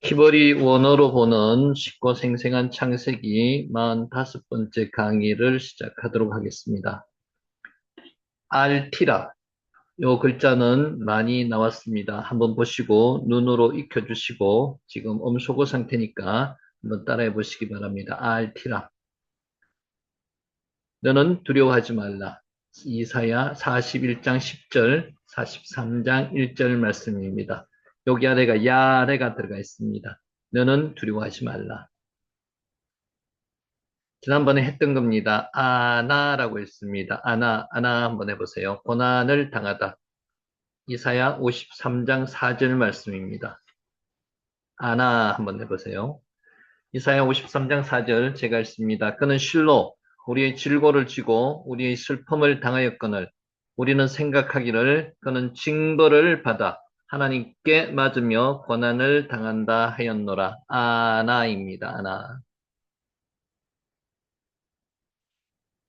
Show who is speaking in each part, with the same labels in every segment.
Speaker 1: 키버리 원어로 보는 쉽고 생생한 창세기 45번째 강의를 시작하도록 하겠습니다. 알티라, 요 글자는 많이 나왔습니다. 한번 보시고 눈으로 익혀주시고 지금 음소거 상태니까 한번 따라해 보시기 바랍니다. 알티라, 너는 두려워하지 말라. 이사야 41장 10절, 43장 1절 말씀입니다. 여기 아래가 야래가 들어가 있습니다. 너는 두려워하지 말라. 지난번에 했던 겁니다. 아나라고 했습니다. 아나 한번 해보세요. 고난을 당하다. 이사야 53장 4절 말씀입니다. 아나 한번 해보세요. 이사야 53장 4절 제가 읽습니다. 그는 실로 우리의 질고를 지고 우리의 슬픔을 당하였거늘 우리는 생각하기를 그는 징벌을 받아 하나님께 맞으며 고난을 당한다 하였노라. 아나입니다. 아나.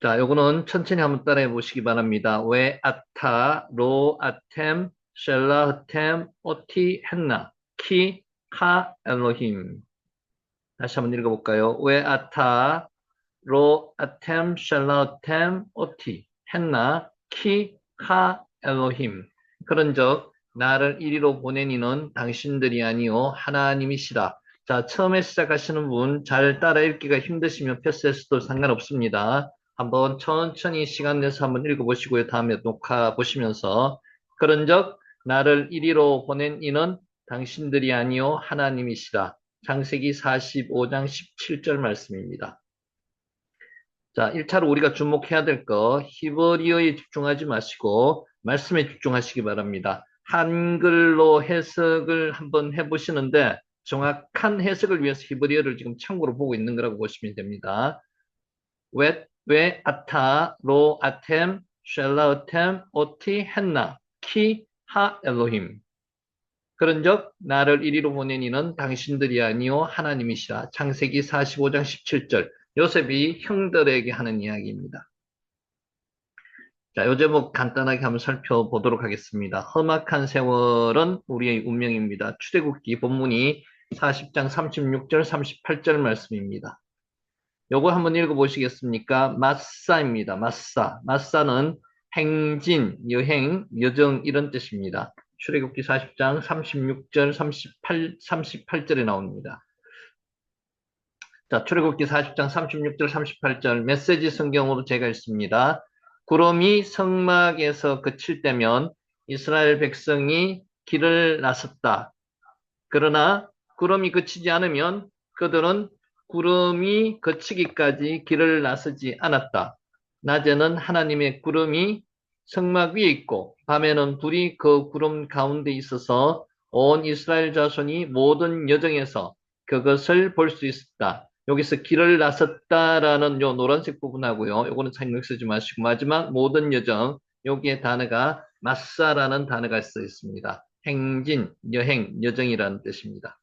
Speaker 1: 자, 요거는 천천히 한번 따라해 보시기 바랍니다. 왜 아타, 로, 아템, 셀라, 흐템, 오티, 했나, 키, 카, 엘로힘. 다시 한번 읽어볼까요? 왜 아타, 로, 아템, 셀라, 흐템, 오티, 했나, 키, 카, 엘로힘. 그런즉 나를 이리로 보낸 이는 당신들이 아니요 하나님이시라. 자, 처음에 시작하시는 분 잘 따라 읽기가 힘드시면 패스해서도 상관없습니다. 한번 천천히 시간 내서 한번 읽어보시고요. 다음에 녹화 보시면서 그런즉 나를 이리로 보낸 이는 당신들이 아니요 하나님이시라. 창세기 45장 17절 말씀입니다. 자, 1차로 우리가 주목해야 될 거 히브리어에 집중하지 마시고 말씀에 집중하시기 바랍니다. 한글로 해석을 한번 해보시는데 정확한 해석을 위해서 히브리어를 지금 참고로 보고 있는 거라고 보시면 됩니다. 왜, 아타, 로, 아템, 쉘라우템, 오티, 헨나, 키, 하, 엘로힘. 그런즉 나를 이리로 보낸 이는 당신들이 아니요 하나님이시라. 창세기 45장 17절. 요셉이 형들에게 하는 이야기입니다. 자, 요 제목 간단하게 한번 살펴보도록 하겠습니다. 험악한 세월은 우리의 운명입니다. 출애굽기 본문이 40장 36절, 38절 말씀입니다. 요거 한번 읽어보시겠습니까? 마사입니다. 마사. 마사는 행진, 여행, 여정 이런 뜻입니다. 출애굽기 40장 36절, 38절에 나옵니다. 자, 출애굽기 40장 36절, 38절 메시지 성경으로 제가 읽습니다. 구름이 성막에서 그칠 때면 이스라엘 백성이 길을 나섰다. 그러나 구름이 그치지 않으면 그들은 구름이 그치기까지 길을 나서지 않았다. 낮에는 하나님의 구름이 성막 위에 있고 밤에는 불이 그 구름 가운데 있어서 온 이스라엘 자손이 모든 여정에서 그것을 볼 수 있었다. 여기서 길을 나섰다라는 요 노란색 부분하고요. 요거는 생각 쓰지 마시고 마지막 모든 여정 여기에 단어가 마사라는 단어가 써 있습니다. 행진, 여행, 여정이라는 뜻입니다.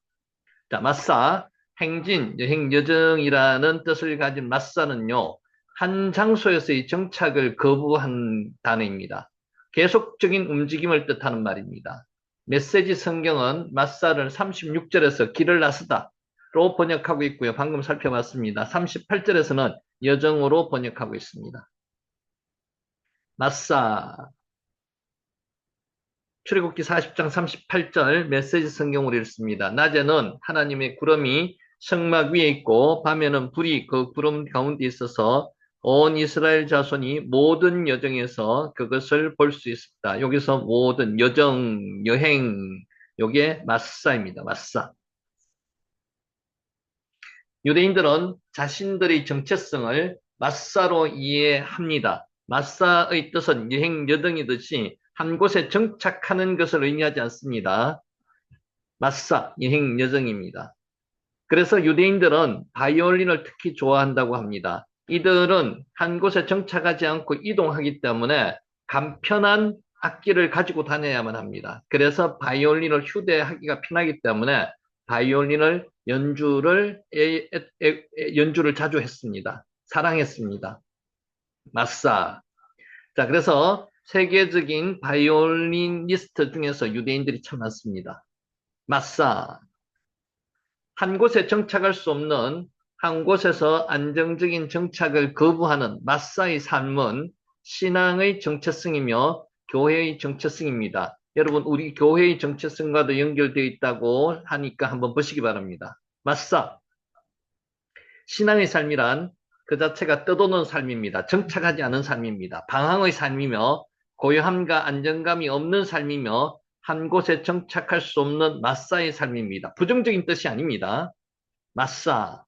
Speaker 1: 자, 마사, 행진, 여행, 여정이라는 뜻을 가진 마사는요, 한 장소에서의 정착을 거부한 단어입니다. 계속적인 움직임을 뜻하는 말입니다. 메시지 성경은 마사를 36절에서 길을 나서다로 번역하고 있고요. 방금 살펴봤습니다. 38절에서는 여정으로 번역하고 있습니다. 마사, 출애굽기 40장 38절 메시지 성경으로 읽습니다. 낮에는 하나님의 구름이 성막 위에 있고 밤에는 불이 그 구름 가운데 있어서 온 이스라엘 자손이 모든 여정에서 그것을 볼 수 있었다. 여기서 모든 여정, 여행, 요게 마사입니다. 마사. 유대인들은 자신들의 정체성을 마사로 이해합니다. 마사의 뜻은 여행, 여정이듯이 한 곳에 정착하는 것을 의미하지 않습니다. 마사, 여행, 여정입니다. 그래서 유대인들은 바이올린을 특히 좋아한다고 합니다. 이들은 한 곳에 정착하지 않고 이동하기 때문에 간편한 악기를 가지고 다녀야만 합니다. 그래서 바이올린을 휴대하기가 편하기 때문에 바이올린을 연주를 자주 했습니다. 사랑했습니다. 마사. 자, 그래서 세계적인 바이올리니스트 중에서 유대인들이 참 많습니다. 마사. 한 곳에 정착할 수 없는 한 곳에서 안정적인 정착을 거부하는 마사의 삶은 신앙의 정체성이며 교회의 정체성입니다. 여러분, 우리 교회의 정체성과도 연결되어 있다고 하니까 한번 보시기 바랍니다. 마사, 신앙의 삶이란 그 자체가 떠도는 삶입니다. 정착하지 않은 삶입니다. 방황의 삶이며 고요함과 안정감이 없는 삶이며 한 곳에 정착할 수 없는 마사의 삶입니다. 부정적인 뜻이 아닙니다. 마사.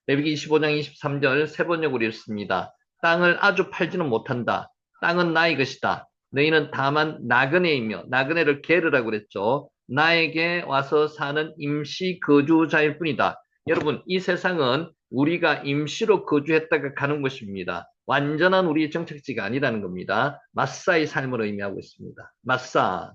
Speaker 1: 레위기 25장 23절 세 번역으로 읽습니다. 땅을 아주 팔지는 못한다. 땅은 나의 것이다. 너희는 다만 나그네이며, 나그네를 게르라고 그랬죠. 나에게 와서 사는 임시 거주자일 뿐이다. 여러분, 이 세상은 우리가 임시로 거주했다가 가는 것입니다. 완전한 우리의 정착지가 아니라는 겁니다. 마사의 삶을 의미하고 있습니다. 마사.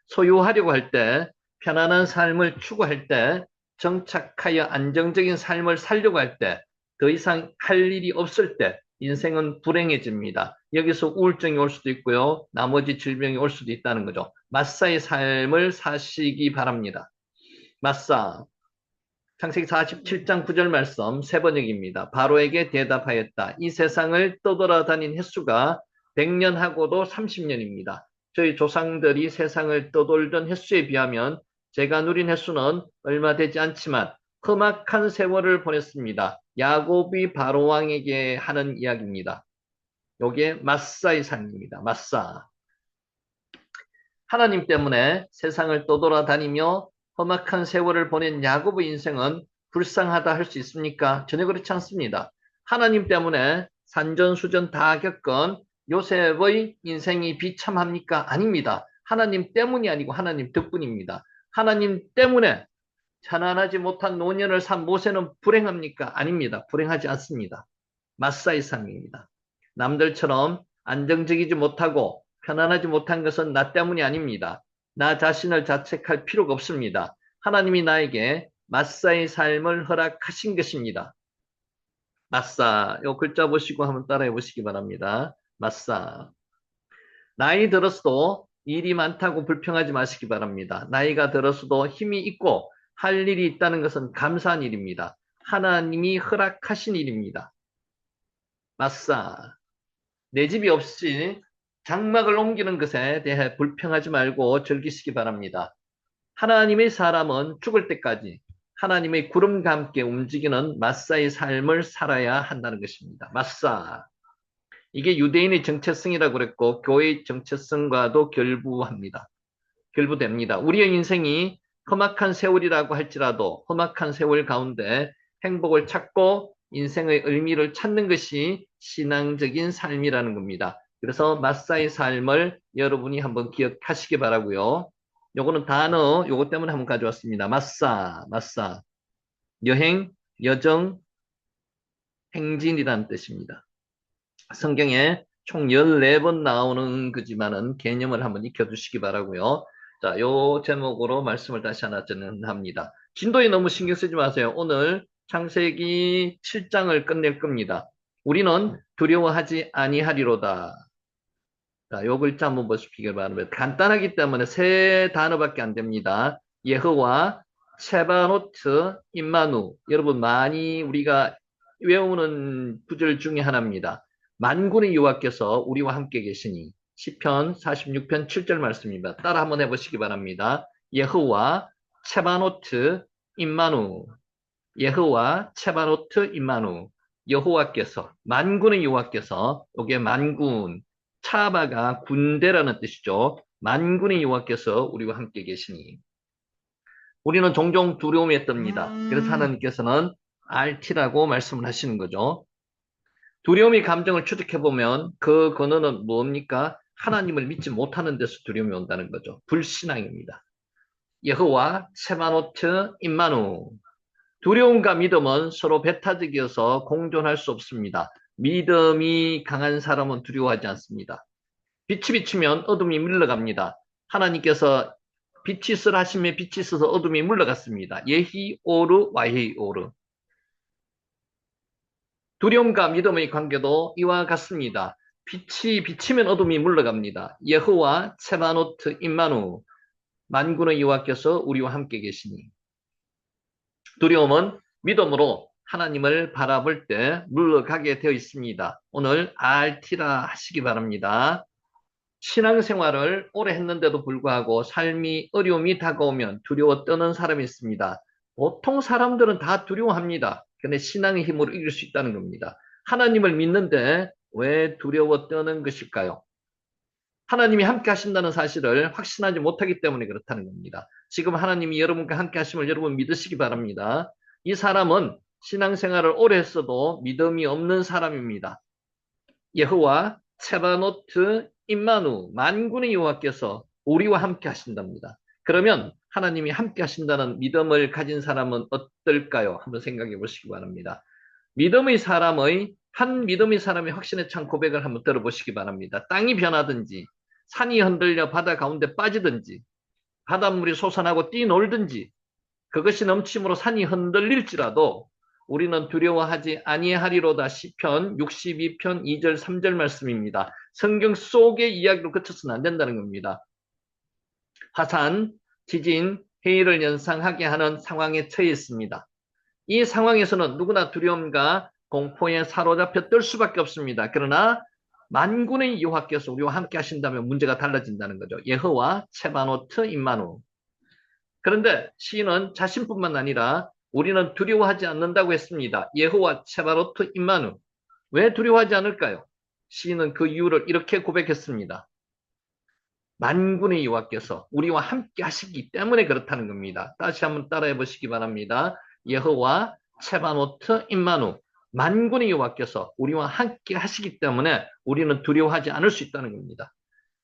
Speaker 1: 소유하려고 할 때, 편안한 삶을 추구할 때, 정착하여 안정적인 삶을 살려고 할 때, 더 이상 할 일이 없을 때, 인생은 불행해집니다. 여기서 우울증이 올 수도 있고요. 나머지 질병이 올 수도 있다는 거죠. 마사의 삶을 사시기 바랍니다. 마사. 창세기 47장 9절 말씀 세 번역입니다. 바로에게 대답하였다. 이 세상을 떠돌아다닌 횟수가 100년하고도 30년입니다. 저희 조상들이 세상을 떠돌던 횟수에 비하면 제가 누린 횟수는 얼마 되지 않지만 험악한 세월을 보냈습니다. 야곱이 바로 왕에게 하는 이야기입니다. 요게 마사의 삶입니다. 마사. 하나님 때문에 세상을 떠돌아다니며 험악한 세월을 보낸 야곱의 인생은 불쌍하다 할 수 있습니까? 전혀 그렇지 않습니다. 하나님 때문에 산전수전 다 겪은 요셉의 인생이 비참합니까? 아닙니다. 하나님 때문이 아니고 하나님 덕분입니다. 하나님 때문에 편안하지 못한 노년을 산 모세는 불행합니까? 아닙니다. 불행하지 않습니다. 마사의 삶입니다. 남들처럼 안정적이지 못하고 편안하지 못한 것은 나 때문이 아닙니다. 나 자신을 자책할 필요가 없습니다. 하나님이 나에게 마사의 삶을 허락하신 것입니다. 마사, 요 글자 보시고 한번 따라해 보시기 바랍니다. 마사. 나이 들었어도 일이 많다고 불평하지 마시기 바랍니다. 나이가 들었어도 힘이 있고 할 일이 있다는 것은 감사한 일입니다. 하나님이 허락하신 일입니다. 마사. 내 집이 없이 장막을 옮기는 것에 대해 불평하지 말고 즐기시기 바랍니다. 하나님의 사람은 죽을 때까지 하나님의 구름과 함께 움직이는 마사의 삶을 살아야 한다는 것입니다. 마사. 이게 유대인의 정체성이라고 그랬고 교회의 정체성과도 결부합니다. 결부됩니다. 우리의 인생이 험악한 세월이라고 할지라도 험악한 세월 가운데 행복을 찾고 인생의 의미를 찾는 것이 신앙적인 삶이라는 겁니다. 그래서 마사의 삶을 여러분이 한번 기억하시기 바라고요. 요거는 단어 요거 때문에 한번 가져왔습니다. 마사, 마사. 여행, 여정, 행진이라는 뜻입니다. 성경에 총 14번 나오는 거지만은 개념을 한번 익혀두시기 바라고요. 자, 요 제목으로 말씀을 다시 하나 전합니다. 진도에 너무 신경 쓰지 마세요. 오늘 창세기 7장을 끝낼 겁니다. 우리는 두려워하지 아니하리로다. 자, 요 글자 한번 보시기 바랍니다. 간단하기 때문에 세 단어밖에 안 됩니다. 예호와, 체바노트, 임마누. 여러분 많이 우리가 외우는 구절 중에 하나입니다. 만군의 여호와께서 우리와 함께 계시니. 시편 46편 7절 말씀입니다. 따라 한번 해보시기 바랍니다. 예호와, 체바노트, 임마누. 예호와, 체바노트, 임마누. 여호와께서, 만군의 여호와께서, 이게 만군, 차바가 군대라는 뜻이죠. 만군의 여호와께서 우리와 함께 계시니. 우리는 종종 두려움에 떱니다. 그래서 하나님께서는 RT라고 말씀을 하시는 거죠. 두려움의 감정을 추적해보면 그 근원은 뭡니까? 하나님을 믿지 못하는 데서 두려움이 온다는 거죠. 불신앙입니다. 여호와, 세마노트, 임마누. 두려움과 믿음은 서로 배타적이어서 공존할 수 없습니다. 믿음이 강한 사람은 두려워하지 않습니다. 빛이 비치면 어둠이 물러갑니다. 하나님께서 빛이 있으라 하심에 빛이 있어서 어둠이 물러갔습니다. 예히 오르 와헤이 오르. 두려움과 믿음의 관계도 이와 같습니다. 빛이 비치면 어둠이 물러갑니다. 여호와 체바노트 임마누. 만군의 여호와께서 우리와 함께 계시니. 두려움은 믿음으로 하나님을 바라볼 때 물러가게 되어 있습니다. 오늘 RT라 하시기 바랍니다. 신앙생활을 오래 했는데도 불구하고 삶이 어려움이 다가오면 두려워 떠는 사람이 있습니다. 보통 사람들은 다 두려워합니다. 근데 신앙의 힘으로 이길 수 있다는 겁니다. 하나님을 믿는데 왜 두려워 떠는 것일까요? 하나님이 함께 하신다는 사실을 확신하지 못하기 때문에 그렇다는 겁니다. 지금 하나님이 여러분과 함께 하심을 여러분 믿으시기 바랍니다. 이 사람은 신앙생활을 오래 했어도 믿음이 없는 사람입니다. 여호와 세바노트 임마누 만군의 여호와께서 우리와 함께 하신답니다. 그러면 하나님이 함께 하신다는 믿음을 가진 사람은 어떨까요? 한번 생각해 보시기 바랍니다. 한 믿음의 사람의 확신에 찬 고백을 한번 들어보시기 바랍니다. 땅이 변하든지 산이 흔들려 바다 가운데 빠지든지 바닷물이 솟아나고 뛰놀든지 그것이 넘침으로 산이 흔들릴지라도 우리는 두려워하지 아니하리로다. 시편 62편 2절 3절 말씀입니다. 성경 속의 이야기로 그쳐서는 안 된다는 겁니다. 화산, 지진, 해일을 연상하게 하는 상황에 처해 있습니다. 이 상황에서는 누구나 두려움과 공포에 사로잡혀 떨 수밖에 없습니다. 그러나 만군의 여호와께서 우리와 함께 하신다면 문제가 달라진다는 거죠. 여호와 세바노트 임마누. 그런데 시인은 자신뿐만 아니라 우리는 두려워하지 않는다고 했습니다. 여호와 세바노트 임마누. 왜 두려워하지 않을까요? 시인은 그 이유를 이렇게 고백했습니다. 만군의 여호와께서 우리와 함께 하시기 때문에 그렇다는 겁니다. 다시 한번 따라해 보시기 바랍니다. 여호와 세바노트 임마누. 만군의 여호와께서 우리와 함께 하시기 때문에 우리는 두려워하지 않을 수 있다는 겁니다.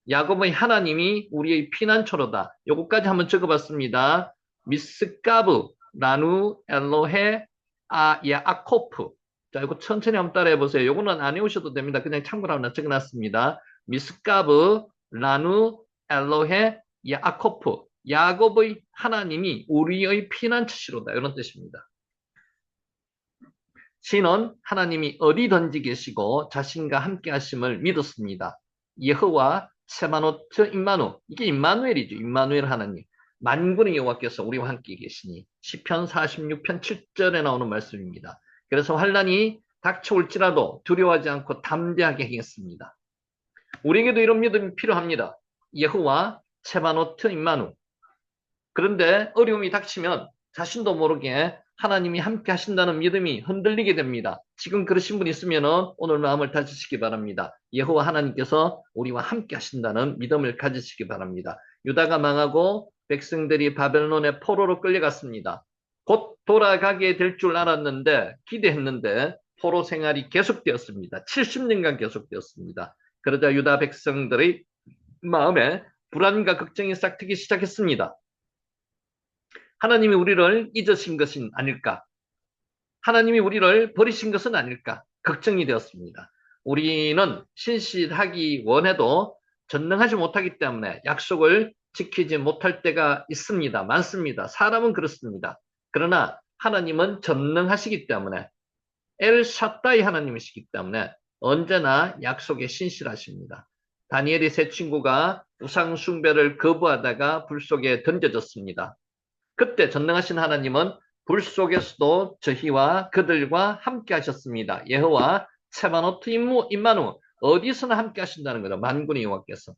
Speaker 1: 야곱의 하나님이 우리의 피난처로다. 요거까지 한번 적어봤습니다. 미스가브 라누 엘로헤 야아코프. 자, 이거 천천히 한번 따라해 보세요. 요거는 안 외우셔도 됩니다. 그냥 참고로 하나 적어놨습니다. 미스가브 라누 엘로헤 야아코프. 야곱의 하나님이 우리의 피난처시로다. 이런 뜻입니다. 시는 하나님이 어디든지 계시고 자신과 함께 하심을 믿었습니다. 여호와 세바노트 임마누. 이게 임마누엘이죠. 임마누엘 하나님. 만군의 여호와께서 우리와 함께 계시니. 시편 46편 7절에 나오는 말씀입니다. 그래서 환난이 닥쳐올지라도 두려워하지 않고 담대하게 하겠습니다. 우리에게도 이런 믿음이 필요합니다. 여호와 세바노트 임마누. 그런데 어려움이 닥치면 자신도 모르게 하나님이 함께 하신다는 믿음이 흔들리게 됩니다. 지금 그러신 분 있으면 오늘 마음을 다지시기 바랍니다. 여호와 하나님께서 우리와 함께 하신다는 믿음을 가지시기 바랍니다. 유다가 망하고 백성들이 바벨론의 포로로 끌려갔습니다. 곧 돌아가게 될 줄 알았는데 기대했는데 포로 생활이 계속되었습니다. 70년간 계속되었습니다. 그러자 유다 백성들의 마음에 불안과 걱정이 싹트기 시작했습니다. 하나님이 우리를 잊으신 것은 아닐까? 하나님이 우리를 버리신 것은 아닐까? 걱정이 되었습니다. 우리는 신실하기 원해도 전능하지 못하기 때문에 약속을 지키지 못할 때가 있습니다. 많습니다. 사람은 그렇습니다. 그러나 하나님은 전능하시기 때문에 엘샤다이 하나님이시기 때문에 언제나 약속에 신실하십니다. 다니엘의 세 친구가 우상 숭배를 거부하다가 불 속에 던져졌습니다. 그때 전능하신 하나님은 불 속에서도 저희와 그들과 함께 하셨습니다. 여호와 세바노트 임마누. 어디서나 함께 하신다는 거죠. 만군의 여호와께서.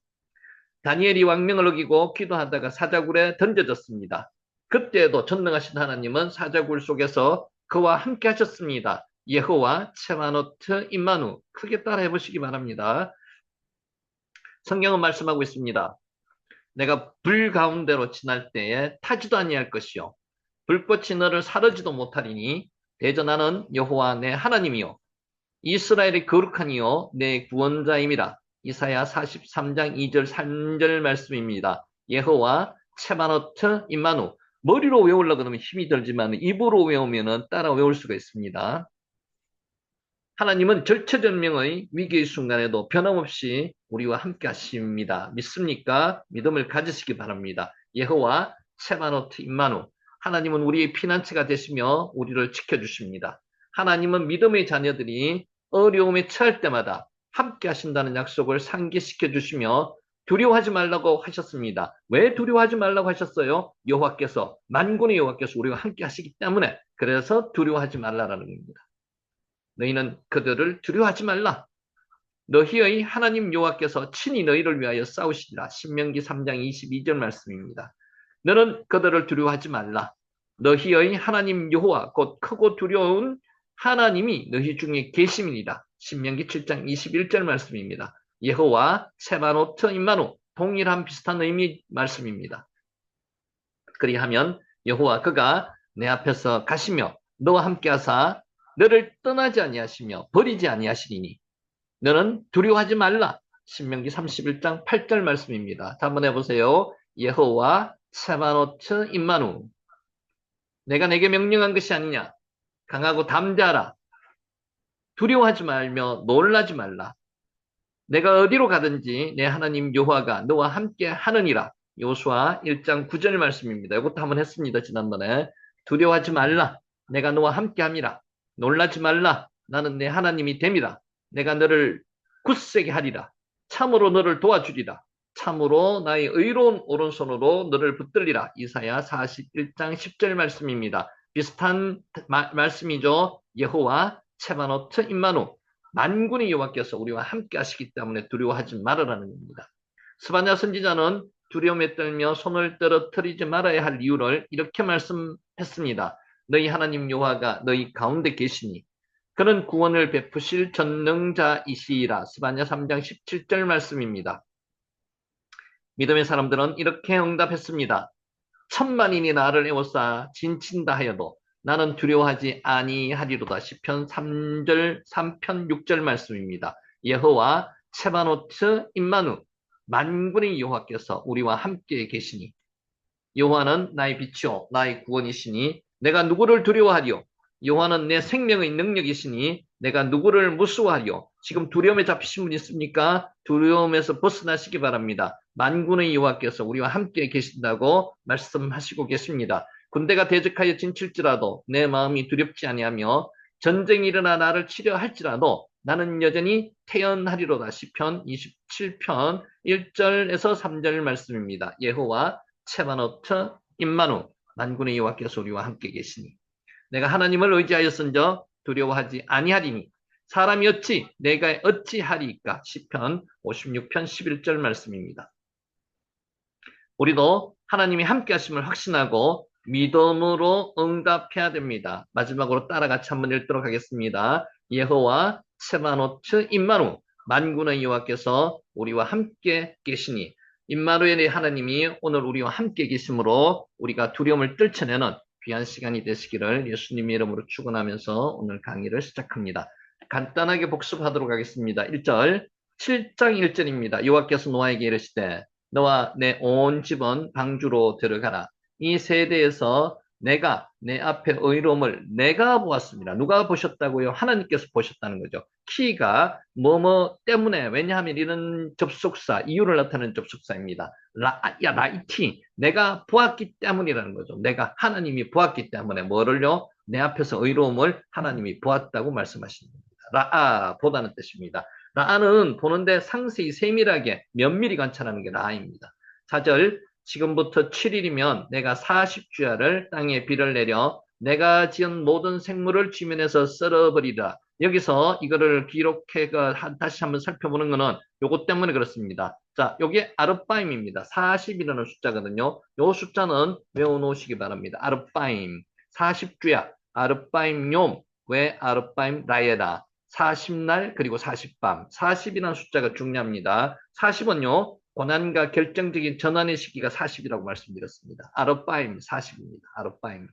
Speaker 1: 다니엘이 왕명을 어기고 기도하다가 사자굴에 던져졌습니다. 그때에도 전능하신 하나님은 사자굴 속에서 그와 함께 하셨습니다. 여호와 세바노트 임마누. 크게 따라해 보시기 바랍니다. 성경은 말씀하고 있습니다. 내가 불 가운데로 지날 때에 타지도 아니할 것이요 불꽃이 너를 사르지도 못하리니 대전하는 여호와 내 하나님이요 이스라엘의 거룩하니요 내 구원자임이라. 이사야 43장 2절 3절 말씀입니다. 여호와 세바노트 임마누. 머리로 외우려고 하면 힘이 들지만 입으로 외우면 따라 외울 수가 있습니다. 하나님은 절체절명의 위기의 순간에도 변함없이 우리와 함께 하십니다. 믿습니까? 믿음을 가지시기 바랍니다. 여호와 세바노트 임마누. 하나님은 우리의 피난처가 되시며 우리를 지켜주십니다. 하나님은 믿음의 자녀들이 어려움에 처할 때마다 함께 하신다는 약속을 상기시켜 주시며 두려워하지 말라고 하셨습니다. 왜 두려워하지 말라고 하셨어요? 여호와께서, 만군의 여호와께서 우리와 함께 하시기 때문에. 그래서 두려워하지 말라라는 겁니다. 너희는 그들을 두려워하지 말라. 너희의 하나님 여호와께서 친히 너희를 위하여 싸우시리라. 신명기 3장 22절 말씀입니다. 너는 그들을 두려워하지 말라. 너희의 하나님 여호와 곧 크고 두려운 하나님이 너희 중에 계심이니라. 신명기 7장 21절 말씀입니다. 여호와 세바노트 임마누 동일한 비슷한 의미 말씀입니다. 그리하면 여호와 그가 내 앞에서 가시며 너와 함께하사 너를 떠나지 아니하시며 버리지 아니하시리니 너는 두려워하지 말라. 신명기 31장 8절 말씀입니다. 한번 해보세요. 여호와 세바노트 임마누 내가 내게 명령한 것이 아니냐. 강하고 담대하라. 두려워하지 말며 놀라지 말라. 내가 어디로 가든지 내 하나님 여호와가 너와 함께 하느니라. 요수아 1장 9절 말씀입니다. 이것도 한번 했습니다. 지난번에. 두려워하지 말라. 내가 너와 함께 함이라. 놀라지 말라. 나는 내 하나님이 됨이라. 내가 너를 굳세게 하리라. 참으로 너를 도와주리라. 참으로 나의 의로운 오른손으로 너를 붙들리라. 이사야 41장 10절 말씀입니다. 비슷한 말씀이죠. 여호와 체바노트 임마누 만군의 여호와께서 우리와 함께 하시기 때문에 두려워하지 말으라는 겁니다. 스바냐 선지자는 두려움에 떨며 손을 떨어뜨리지 말아야 할 이유를 이렇게 말씀했습니다. 너희 하나님 여호와가 너희 가운데 계시니 그는 구원을 베푸실 전능자이시라. 스바냐 3장 17절 말씀입니다. 믿음의 사람들은 이렇게 응답했습니다. 천만인이 나를 에워싸 진친다 하여도 나는 두려워하지 아니하리로다. 시편 3편 6절 말씀입니다. 여호와 체바노트 임마누 만군의 여호와께서 우리와 함께 계시니 여호와는 나의 빛이요 나의 구원이시니 내가 누구를 두려워하리요. 여호와는 내 생명의 능력이시니 내가 누구를 무수하리요. 지금 두려움에 잡히신 분 있습니까? 두려움에서 벗어나시기 바랍니다. 만군의 여호와께서 우리와 함께 계신다고 말씀하시고 계십니다. 군대가 대적하여 진칠지라도 내 마음이 두렵지 아니하며 전쟁이 일어나 나를 치려 할지라도 나는 여전히 태연하리로다. 시편 27편 1절에서 3절 말씀입니다. 여호와 체바노트 임마누 만군의 여호와께서 우리와 함께 계시니 내가 하나님을 의지하였은저 두려워하지 아니하리니 사람이 어찌 내가 어찌하리이까. 시편 56편 11절 말씀입니다. 우리도 하나님이 함께 하심을 확신하고 믿음으로 응답해야 됩니다. 마지막으로 따라 같이 한번 읽도록 하겠습니다. 여호와 세바노트 임마누 만군의 여호와께서 우리와 함께 계시니 임마누엘의 하나님이 오늘 우리와 함께 계심으로 우리가 두려움을 떨쳐내는 귀한 시간이 되시기를 예수님의 이름으로 축원하면서 오늘 강의를 시작합니다. 간단하게 복습하도록 하겠습니다. 1절 7장 1절입니다. 여호와께서 노아에게 이르시되 너와 내 온 집은 방주로 들어가라. 이 세대에서 내가 내 앞에 의로움을 내가 보았습니다. 누가 보셨다고요? 하나님께서 보셨다는 거죠. 키가 뭐뭐 때문에, 왜냐하면 이런 접속사, 이유를 나타내는 접속사입니다. 라이티, 내가 보았기 때문이라는 거죠. 내가 하나님이 보았기 때문에 뭐를요? 내 앞에서 의로움을 하나님이 보았다고 말씀하십니다. 라아, 보다는 뜻입니다. 라아는 보는데 상세히 세밀하게 면밀히 관찰하는 게 라아입니다. 4절 지금부터 7일이면 내가 40주야를 땅에 비를 내려 내가 지은 모든 생물을 지면에서 썰어버리라. 여기서 이거를 기록해 다시 한번 살펴보는 거는 요것 때문에 그렇습니다. 자, 요게 아르바임입니다. 40이라는 숫자거든요. 요 숫자는 외워놓으시기 바랍니다. 아르바임, 40주야, 아르바임 욤, 왜 아르바임 라예라. 40날 그리고 40밤. 40이라는 숫자가 중요합니다. 40은요. 고난과 결정적인 전환의 시기가 40이라고 말씀드렸습니다. 아르바임 40입니다. 아르바임.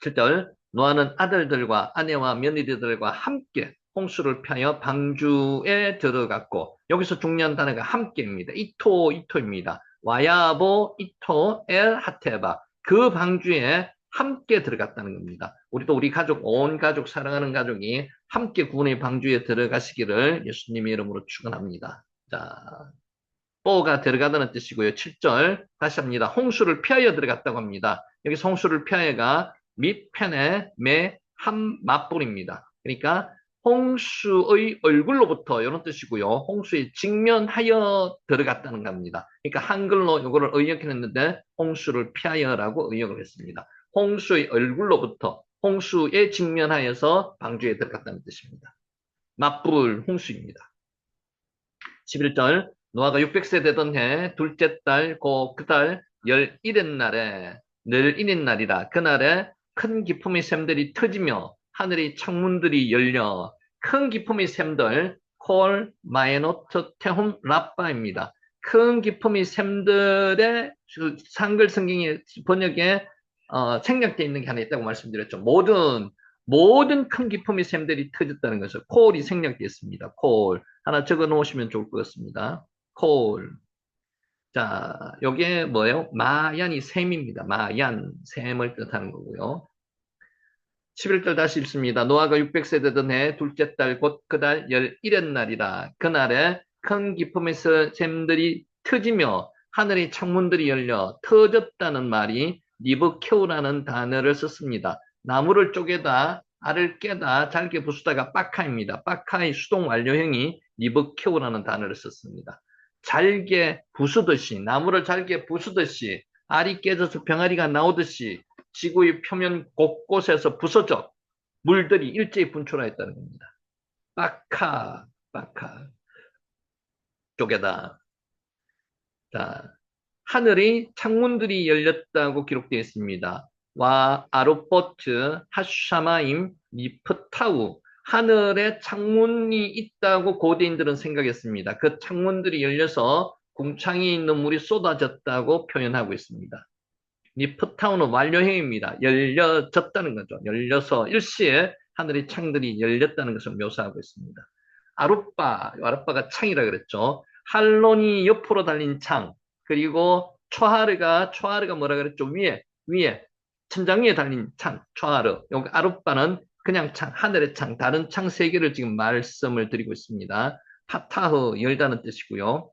Speaker 1: 7절 노아는 아들들과 아내와 며느리들과 함께 홍수를 피하여 방주에 들어갔고 여기서 중요한 단어가 함께입니다. 이토입니다. 와야보 이토 엘 하테바 그 방주에 함께 들어갔다는 겁니다. 우리도 우리 가족, 온 가족, 사랑하는 가족이 함께 구원의 방주에 들어가시기를 예수님의 이름으로 축원합니다. 자, 뽀가 들어가다는 뜻이고요. 7절 다시 합니다. 홍수를 피하여 들어갔다고 합니다. 여기서 홍수를 피하여가 밑편에 매 한 맞불입니다. 그러니까 홍수의 얼굴로부터 이런 뜻이고요. 홍수에 직면하여 들어갔다는 겁니다. 그러니까 한글로 이거를 의역했는데 홍수를 피하여라고 의역을 했습니다. 홍수의 얼굴로부터 홍수에 직면하여서 방주에 들어갔다는 뜻입니다. 맞불 홍수입니다. 11절 노아가 600세 되던 해 둘째 달 그 달 11의 날에 늘 인인 날이라 그날에 큰 기품의 샘들이 터지며 하늘의 창문들이 열려 큰 기품의 샘들 콜 마에노트 테훔 라빠입니다. 큰 기품의 샘들의 한글 성경의 번역에 생략되어 있는 게 하나 있다고 말씀드렸죠. 모든 큰 기품의 샘들이 터졌다는 것을 콜이 생략되어 있습니다. 콜 하나 적어 놓으시면 좋을 것 같습니다. 콜. 자, 요게 뭐예요? 마얀이 샘입니다. 마얀, 샘을 뜻하는 거고요. 11절 다시 읽습니다. 노아가 600세 되던 해 둘째 달 곧 그 달 11의 날이라. 그날에 큰 기품에서 샘들이 터지며 하늘의 창문들이 열려 터졌다는 말이 니브케우라는 단어를 썼습니다. 나무를 쪼개다, 알을 깨다, 잘게 부수다가 빠카입니다. 빠카의 수동 완료형이 니브케우라는 단어를 썼습니다. 잘게 부수듯이, 나무를 잘게 부수듯이, 알이 깨져서 병아리가 나오듯이 지구의 표면 곳곳에서 부서져 물들이 일제히 분출하였다는 겁니다. 빠카, 쪼개다. 자, 하늘의 창문들이 열렸다고 기록되어 있습니다. 와 아로포트 하샤마임 미프타우 하늘에 창문이 있다고 고대인들은 생각했습니다. 그 창문들이 열려서 궁창에 있는 물이 쏟아졌다고 표현하고 있습니다. 미프타우는 완료형입니다. 열려졌다는 거죠. 열려서 일시에 하늘의 창들이 열렸다는 것을 묘사하고 있습니다. 아룻바가 창이라 그랬죠. 할론이 옆으로 달린 창, 그리고 초하르가 뭐라 그랬죠? 위에, 천장 위에 달린 창, 초하르. 여기 아룻바는 그냥 창, 하늘의 창, 다른 창 세 개를 지금 말씀을 드리고 있습니다. 파타흐, 열다는 뜻이고요.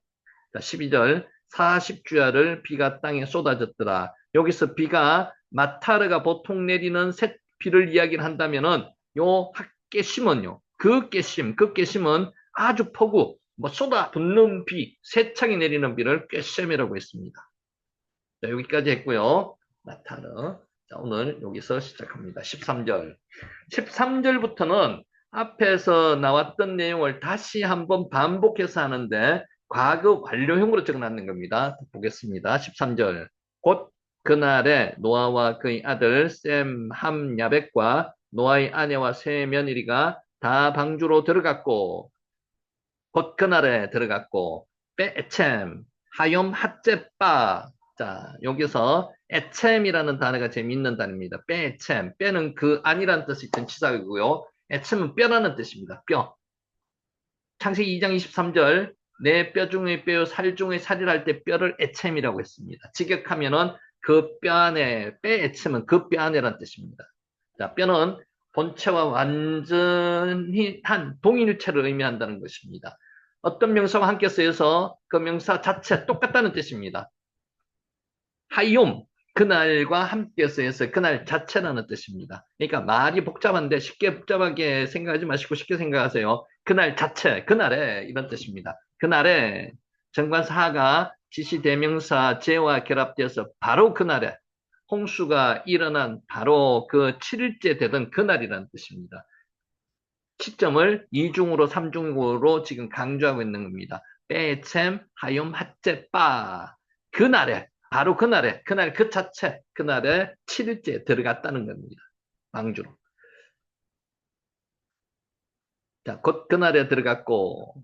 Speaker 1: 자, 12절, 40주야를 비가 땅에 쏟아졌더라. 여기서 비가 마타르가 보통 내리는 샛비를 이야기를 한다면은 요 깨심은요. 그 깨심은 아주 폭우, 쏟아 붓는 비, 세차게 내리는 비를 꾀셈이라고 했습니다. 자, 여기까지 했고요. 마타르. 자, 오늘 여기서 시작합니다. 13절. 13절부터는 앞에서 나왔던 내용을 다시 한번 반복해서 하는데 과거 완료형으로 적어놨는 겁니다. 보겠습니다. 13절. 곧 그날에 노아와 그의 아들 셈, 함, 야벳과 노아의 아내와 세 며느리가 다 방주로 들어갔고 곧 그날에 들어갔고 빼에챔, 하욤, 핫제빠. 자, 여기서 에챔이라는 단어가 재미있는 단어입니다. 빼에챔, 빼는 그 아니란 뜻이 큰 치사이고요. 에챔은 뼈라는 뜻입니다. 뼈. 창세기 2장 23절 내 뼈 중의 뼈요 살 중의 살이랄 때 뼈를 에챔이라고 했습니다. 직역하면은 그 뼈 안에 빼에챔은 그 뼈 안에란 뜻입니다. 자, 뼈는 본체와 완전히 한 동일체를 의미한다는 것입니다. 어떤 명사와 함께 쓰여서 그 명사 자체 똑같다는 뜻입니다. 하욤, 그날과 함께 쓰여서 그날 자체라는 뜻입니다. 그러니까 말이 복잡한데 쉽게 복잡하게 생각하지 마시고 쉽게 생각하세요. 그날 자체, 그날에 이런 뜻입니다. 그날에 정관사가 지시대명사 제와 결합되어서 바로 그날에 홍수가 일어난 바로 그 7일째 되던 그날이라는 뜻입니다. 시점을 2중으로 3중으로 지금 강조하고 있는 겁니다. 빼챔, 하욤, 핫제, 빠. 그날에, 바로 그날에, 그날 그 자체, 그날에 7일째 들어갔다는 겁니다. 방주로. 자, 곧 그날에 들어갔고,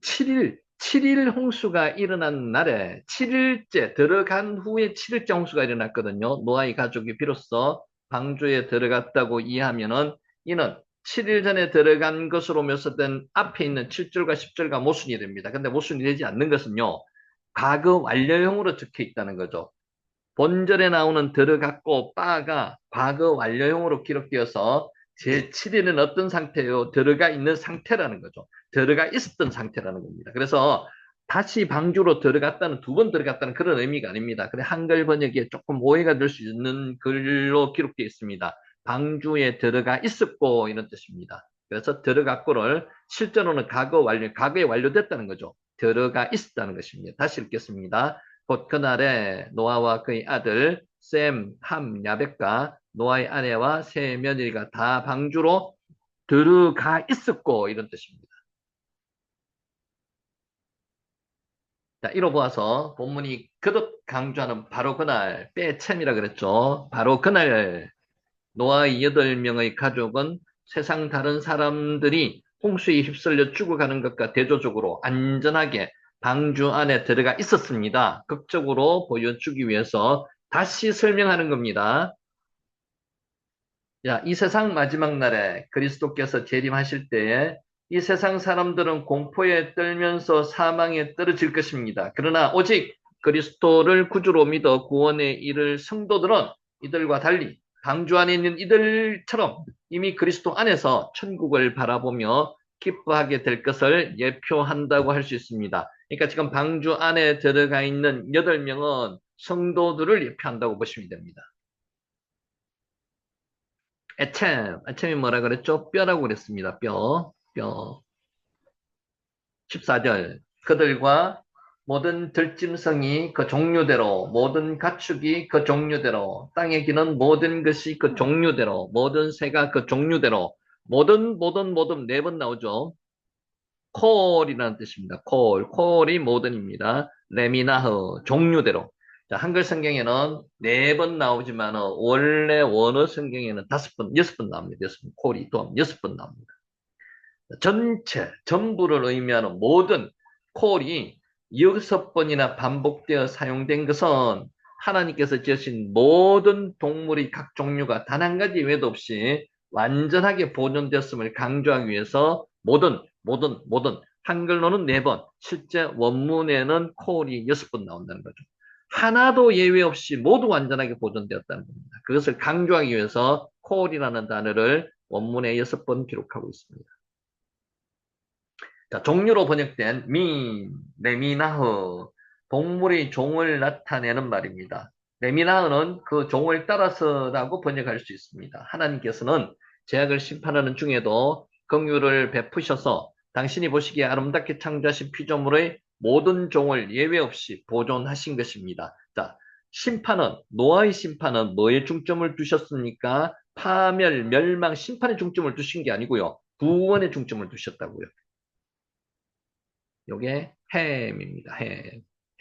Speaker 1: 7일 홍수가 일어난 날에 7일째 들어간 후에 7일째 홍수가 일어났거든요. 노아의 가족이 비로소 방주에 들어갔다고 이해하면은 이는 7일 전에 들어간 것으로 묘사된 앞에 있는 7절과 10절과 모순이 됩니다. 근데 모순이 되지 않는 것은요. 과거 완료형으로 적혀 있다는 거죠. 본절에 나오는 들어갔고 빠가 과거 완료형으로 기록되어서 제7일은 어떤 상태요? 들어가 있는 상태라는 거죠. 들어가 있었던 상태라는 겁니다. 그래서 다시 방주로 들어갔다는 두 번 들어갔다는 그런 의미가 아닙니다. 그래 한글 번역에 조금 오해가 될 수 있는 글로 기록되어 있습니다. 방주에 들어가 있었고 이런 뜻입니다. 그래서 들어갔고를 실제로는 과거에 완료됐다는 거죠. 들어가 있었다는 것입니다. 다시 읽겠습니다. 곧 그날에 노아와 그의 아들 셈, 함, 야벳과 노아의 아내와 세 며느리가 다 방주로 들어가 있었고 이런 뜻입니다. 자, 이로 보아서 본문이 거듭 강조하는 바로 그날 빼챔이라 그랬죠. 바로 그날 노아의 8명의 가족은 세상 다른 사람들이 홍수에 휩쓸려 죽어가는 것과 대조적으로 안전하게 방주 안에 들어가 있었습니다. 극적으로 보여주기 위해서 다시 설명하는 겁니다. 야, 이 세상 마지막 날에 그리스도께서 재림하실 때에 이 세상 사람들은 공포에 떨면서 사망에 떨어질 것입니다. 그러나 오직 그리스도를 구주로 믿어 구원에 이를 성도들은 이들과 달리 방주 안에 있는 이들처럼 이미 그리스도 안에서 천국을 바라보며 기뻐하게 될 것을 예표한다고 할 수 있습니다. 그러니까 지금 방주 안에 들어가 있는 8명은 성도들을 예표한다고 보시면 됩니다. 애챔이 뭐라 그랬죠? 뼈라고 그랬습니다. 뼈. 14절. 그들과 모든 들짐승이 그 종류대로, 모든 가축이 그 종류대로, 땅에 기는 모든 것이 그 종류대로, 모든 새가 그 종류대로, 모든 4번 나오죠. 콜이라는 뜻입니다. 콜이 모든입니다. 레미나흐, 종류대로. 자, 한글 성경에는 4번 나오지만 원래 원어 성경에는 5번, 6번 나옵니다. 6번, 콜이 또 6번 나옵니다. 전체, 전부를 의미하는 모든 콜이 6번이나 반복되어 사용된 것은 하나님께서 지으신 모든 동물의 각 종류가 단 한 가지 외도 없이 완전하게 보존되었음을 강조하기 위해서 모든 한글로는 4번, 실제 원문에는 콜이 6번 나온다는 거죠. 하나도 예외 없이 모두 완전하게 보존되었다는 겁니다. 그것을 강조하기 위해서 콜이라는 단어를 원문에 6번 기록하고 있습니다. 자, 종류로 번역된 레미나흐, 동물의 종을 나타내는 말입니다. 레미나흐는 그 종을 따라서라고 번역할 수 있습니다. 하나님께서는 죄악을 심판하는 중에도 긍휼을 베푸셔서 당신이 보시기에 아름답게 창조하신 피조물의 모든 종을 예외 없이 보존하신 것입니다. 자, 노아의 심판은 뭐에 중점을 두셨습니까? 파멸, 멸망, 심판에 중점을 두신 게 아니고요. 구원에 중점을 두셨다고요. 요게 햄입니다.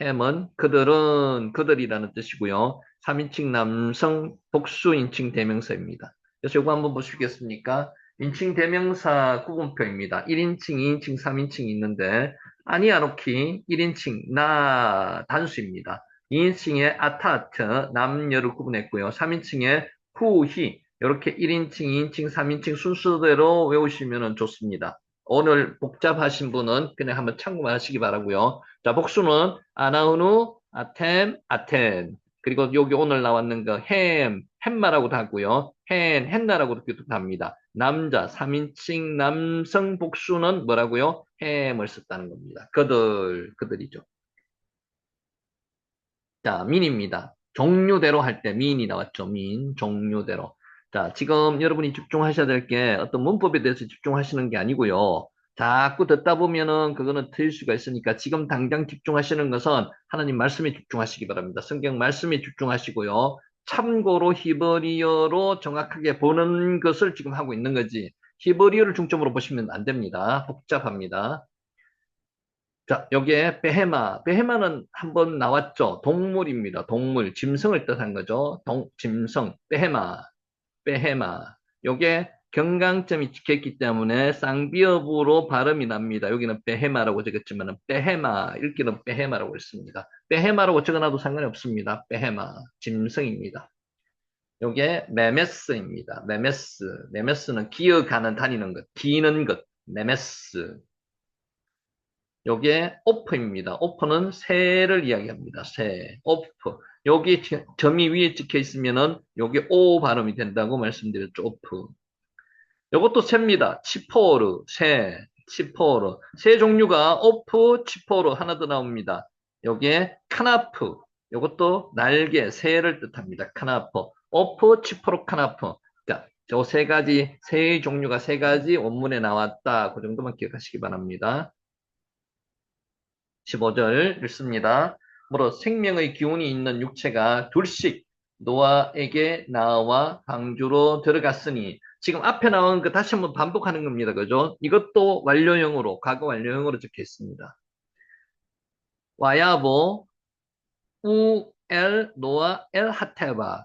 Speaker 1: 햄은 그들이라는 뜻이고요. 3인칭 남성 복수 인칭 대명사입니다. 그래서 요거 한번 보시겠습니까? 인칭 대명사 구분표입니다. 1인칭, 2인칭, 3인칭이 있는데 아니아노키 1인칭 나 단수입니다. 2인칭의 아타트 남녀를 구분했고요. 3인칭의 후히 이렇게 1인칭, 2인칭, 3인칭 순서대로 외우시면 좋습니다. 오늘 복잡하신 분은 그냥 한번 참고만 하시기 바라고요. 자, 복수는 아나우누, 아템. 그리고 여기 오늘 나왔는 거 햄마라고도 하고요. 헨나라고도 합니다. 남자, 3인칭 남성 복수는 뭐라고요? 햄을 썼다는 겁니다. 그들이죠. 자, 민입니다. 종류대로 할 때 민이 나왔죠. 종류대로. 자, 지금 여러분이 집중하셔야 될 게 어떤 문법에 대해서 집중하시는 게 아니고요. 자꾸 듣다 보면은 그거는 틀릴 수가 있으니까 지금 당장 집중하시는 것은 하나님 말씀에 집중하시기 바랍니다. 성경 말씀에 집중하시고요. 참고로 히브리어로 정확하게 보는 것을 지금 하고 있는 거지. 히브리어를 중점으로 보시면 안 됩니다. 복잡합니다. 자, 여기에 베헤마는 한번 나왔죠. 동물입니다. 동물, 짐승을 뜻한 거죠. 짐승, 베헤마. 요게 경강점이 찍혔기 때문에 쌍비읍으로 발음이 납니다. 여기는 베헤마라고 적었지만 베헤마, 읽기는 베헤마라고 했습니다. 베헤마라고 적어놔도 상관이 없습니다. 베헤마, 짐승입니다. 요게 메메스입니다. 메메스는 기어가는, 다니는 것, 기는 것, 메메스. 요게 오프입니다. 오프는 새를 이야기합니다. 오프. 여기 점이 위에 찍혀 있으면은 요게 오 발음이 된다고 말씀드렸죠. 오프. 요것도 새입니다. 치포르. 새 종류가 오프, 치포르 하나 더 나옵니다. 요게 카나프. 요것도 날개, 새를 뜻합니다. 카나프. 오프, 치포르, 카나프. 자, 저 세 가지, 새의 종류가 세 가지 원문에 나왔다. 그 정도만 기억하시기 바랍니다. 15절 읽습니다. 뭐로 생명의 기운이 있는 육체가 둘씩 노아에게 나와 방주로 들어갔으니 지금 앞에 나온 거 다시 한번 반복하는 겁니다. 그죠? 이것도 완료형으로 과거 완료형으로 적혀 있습니다. 와야보 우엘 노아 엘 하테바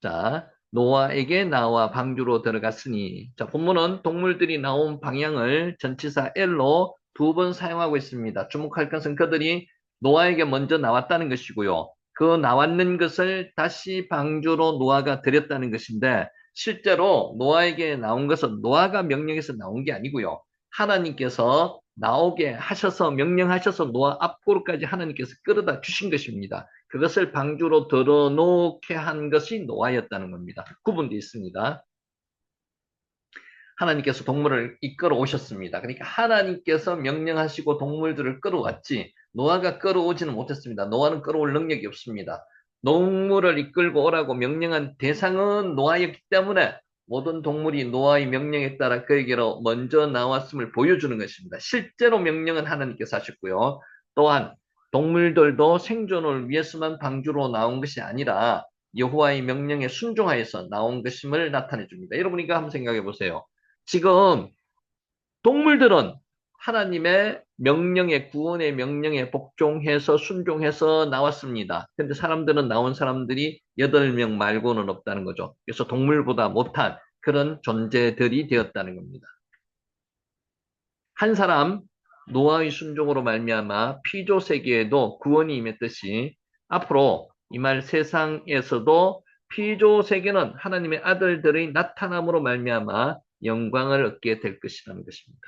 Speaker 1: 자, 노아에게 나와 방주로 들어갔으니. 자, 본문은 동물들이 나온 방향을 전치사 엘로 두 번 사용하고 있습니다. 주목할 것은 그들이 노아에게 먼저 나왔다는 것이고요. 그 나왔는 것을 다시 방주로 노아가 들였다는 것인데, 실제로 노아에게 나온 것은 노아가 명령해서 나온 게 아니고요. 하나님께서 나오게 하셔서 명령하셔서 노아 앞으로까지 하나님께서 끌어다 주신 것입니다. 그것을 방주로 들어놓게 한 것이 노아였다는 겁니다. 구분되어 있습니다. 하나님께서 동물을 이끌어 오셨습니다. 그러니까 하나님께서 명령하시고 동물들을 끌어왔지 노아가 끌어오지는 못했습니다. 노아는 끌어올 능력이 없습니다. 동물을 이끌고 오라고 명령한 대상은 노아였기 때문에 모든 동물이 노아의 명령에 따라 그에게로 먼저 나왔음을 보여주는 것입니다. 실제로 명령은 하나님께서 하셨고요. 또한 동물들도 생존을 위해서만 방주로 나온 것이 아니라 여호와의 명령에 순종하여서 나온 것임을 나타내 줍니다. 여러분 이거 한번 생각해 보세요. 지금 동물들은 하나님의 명령에 구원의 명령에 복종해서 순종해서 나왔습니다. 근데 사람들은 나온 사람들이 8명 말고는 없다는 거죠. 그래서 동물보다 못한 그런 존재들이 되었다는 겁니다. 한 사람 노아의 순종으로 말미암아 피조 세계에도 구원이 임했듯이 앞으로 이 말 세상에서도 피조 세계는 하나님의 아들들의 나타남으로 말미암아 영광을 얻게 될 것이라는 것입니다.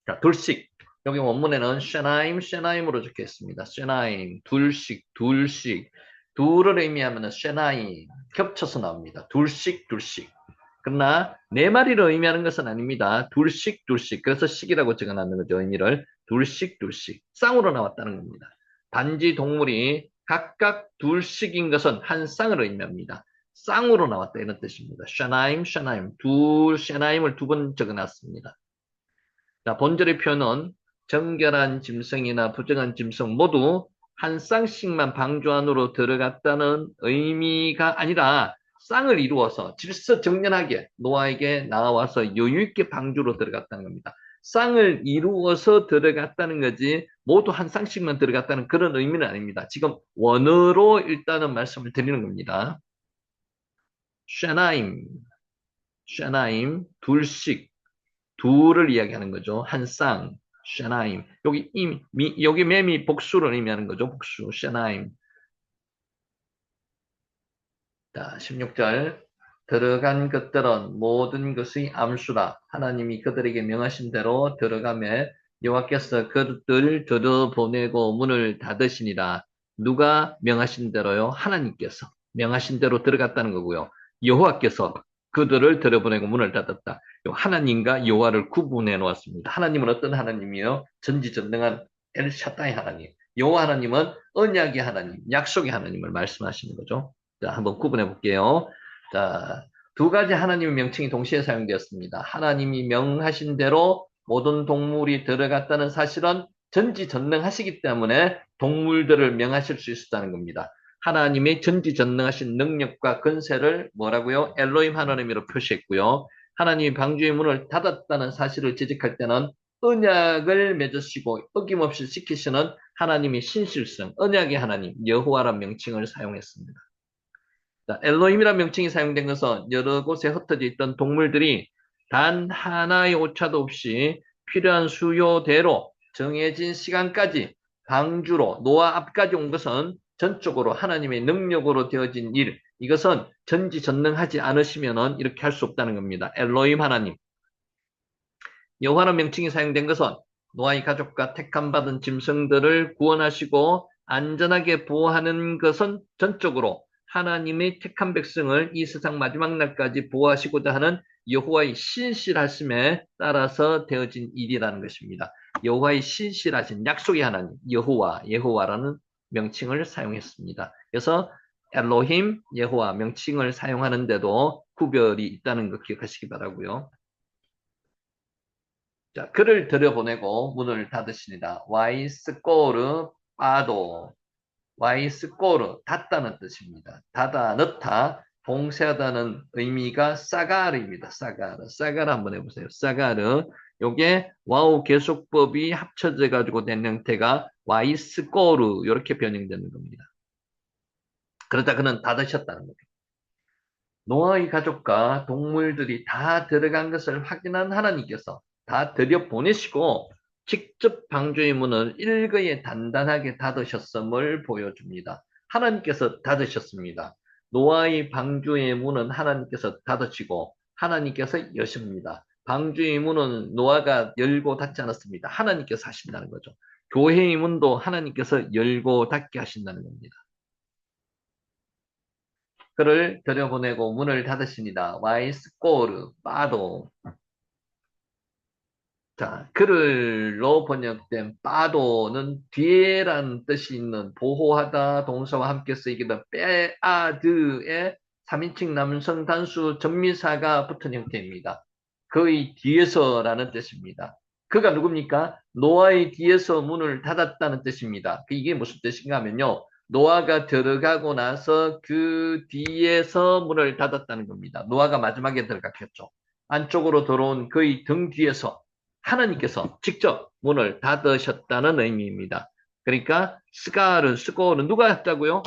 Speaker 1: 자, 둘씩. 여기 원문에는 쉐나임, 쉐나임으로 적혀 있습니다. 쉐나임, 둘씩, 둘씩. 둘을 의미하면 쉐나임, 겹쳐서 나옵니다. 둘씩, 둘씩. 그러나 네 마리를 의미하는 것은 아닙니다. 둘씩, 둘씩. 그래서 식이라고 적어놨는 거죠. 의미를. 둘씩, 둘씩. 쌍으로 나왔다는 겁니다. 단지 동물이 각각 둘씩인 것은 한 쌍을 의미합니다. 쌍으로 나왔다 이런 뜻입니다. 쉐나임, 쉐나임. 둘, 쉐나임을 두 번 적어놨습니다. 자, 본절의 표현은 정결한 짐승이나 부정한 짐승 모두 한 쌍씩만 방주 안으로 들어갔다는 의미가 아니라 쌍을 이루어서 질서정연하게 노아에게 나와서 여유있게 방주로 들어갔다는 겁니다. 쌍을 이루어서 들어갔다는 거지 모두 한 쌍씩만 들어갔다는 그런 의미는 아닙니다. 지금 원어로 일단은 말씀을 드리는 겁니다. 쉐나임, 쉐나임, 둘씩, 둘을 이야기하는 거죠. 한 쌍, 쉐나임. 여기 맴이 복수를 의미하는 거죠. 복수, 쉐나임. 자, 16절. 들어간 것들은 모든 것의 암수라. 하나님이 그들에게 명하신 대로 들어가매 여호와께서 그들을 들어보내고 문을 닫으시니라. 누가 명하신 대로요? 하나님께서 명하신 대로 들어갔다는 거고요. 여호와께서 그들을 들어보내고 문을 닫았다. 하나님과 여호와를 구분해 놓았습니다. 하나님은 어떤 하나님이요? 전지전능한 엘샤다이 하나님. 여호와 하나님은 언약의 하나님, 약속의 하나님을 말씀하시는 거죠. 자, 한번 구분해 볼게요. 자, 두 가지 하나님의 명칭이 동시에 사용되었습니다. 하나님이 명하신 대로 모든 동물이 들어갔다는 사실은 전지전능하시기 때문에 동물들을 명하실 수 있었다는 겁니다. 하나님의 전지전능하신 능력과 권세를 뭐라고요? 엘로힘 하나님으로 표시했고요. 하나님이 방주의 문을 닫았다는 사실을 지적할 때는 언약을 맺으시고 어김없이 지키시는 하나님의 신실성, 언약의 하나님, 여호와란 명칭을 사용했습니다. 자, 엘로힘이라는 명칭이 사용된 것은 여러 곳에 흩어져 있던 동물들이 단 하나의 오차도 없이 필요한 수요대로 정해진 시간까지 방주로 노아 앞까지 온 것은 전적으로 하나님의 능력으로 되어진 일. 이것은 전지전능하지 않으시면 이렇게 할 수 없다는 겁니다. 엘로힘 하나님. 여호와라는 명칭이 사용된 것은 노아의 가족과 택함받은 짐승들을 구원하시고 안전하게 보호하는 것은 전적으로 하나님의 택한 백성을 이 세상 마지막 날까지 보호하시고자 하는 여호와의 신실하심에 따라서 되어진 일이라는 것입니다. 여호와의 신실하신 약속의 하나님, 여호와라는 명칭을 사용했습니다. 그래서 엘로힘, 여호와 명칭을 사용하는데도 구별이 있다는 거 기억하시기 바라고요. 자, 그를 들여보내고 문을 닫으시니다. 와이스코르 빠도. 와이스코르 닫다는 뜻입니다. 닫아 넣다, 봉쇄하다는 의미가 사가르입니다. 사가르. 사가르 한번 해보세요. 사가르. 요게 와우 계속법이 합쳐져 가지고 된 형태가 와이스코르 이렇게 변형되는 겁니다. 그러다 그는 닫으셨다는 거죠. 노아의 가족과 동물들이 다 들어간 것을 확인한 하나님께서 다 들여보내시고 직접 방주의 문을 일거에 단단하게 닫으셨음을 보여줍니다. 하나님께서 닫으셨습니다. 노아의 방주의 문은 하나님께서 닫으시고 하나님께서 여십니다. 방주의 문은 노아가 열고 닫지 않았습니다. 하나님께서 하신다는 거죠. 교회의 문도 하나님께서 열고 닫게 하신다는 겁니다. 그를 들여보내고 문을 닫으시니다. 와이스코르 빠도. 자, 그를로 번역된 빠도는 뒤에란 뜻이 있는 보호하다 동사와 함께 쓰이기도 빼아드의 3인칭 남성 단수 전미사가 붙은 형태입니다. 그의 뒤에서라는 뜻입니다. 그가 누굽니까? 노아의 뒤에서 문을 닫았다는 뜻입니다. 이게 무슨 뜻인가 하면요. 노아가 들어가고 나서 그 뒤에서 문을 닫았다는 겁니다. 노아가 마지막에 들어갔겠죠. 안쪽으로 들어온 그의 등 뒤에서 하나님께서 직접 문을 닫으셨다는 의미입니다. 그러니까 스코어는 누가 했다고요?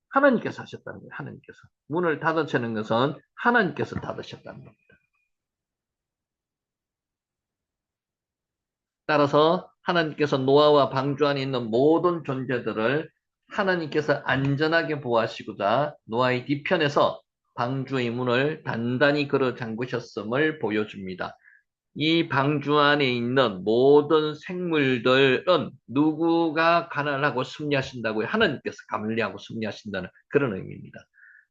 Speaker 1: 하나님께서 하셨다는 거예요. 하나님께서. 문을 닫으시는 것은 하나님께서 닫으셨다는 겁니다. 따라서 하나님께서 노아와 방주 안에 있는 모든 존재들을 하나님께서 안전하게 보호하시고자 노아의 뒤편에서 방주의 문을 단단히 걸어 잠그셨음을 보여줍니다. 이 방주 안에 있는 모든 생물들은 누구가 관할하고 섭리하신다고요? 하나님께서 관리하고 섭리하신다는 그런 의미입니다.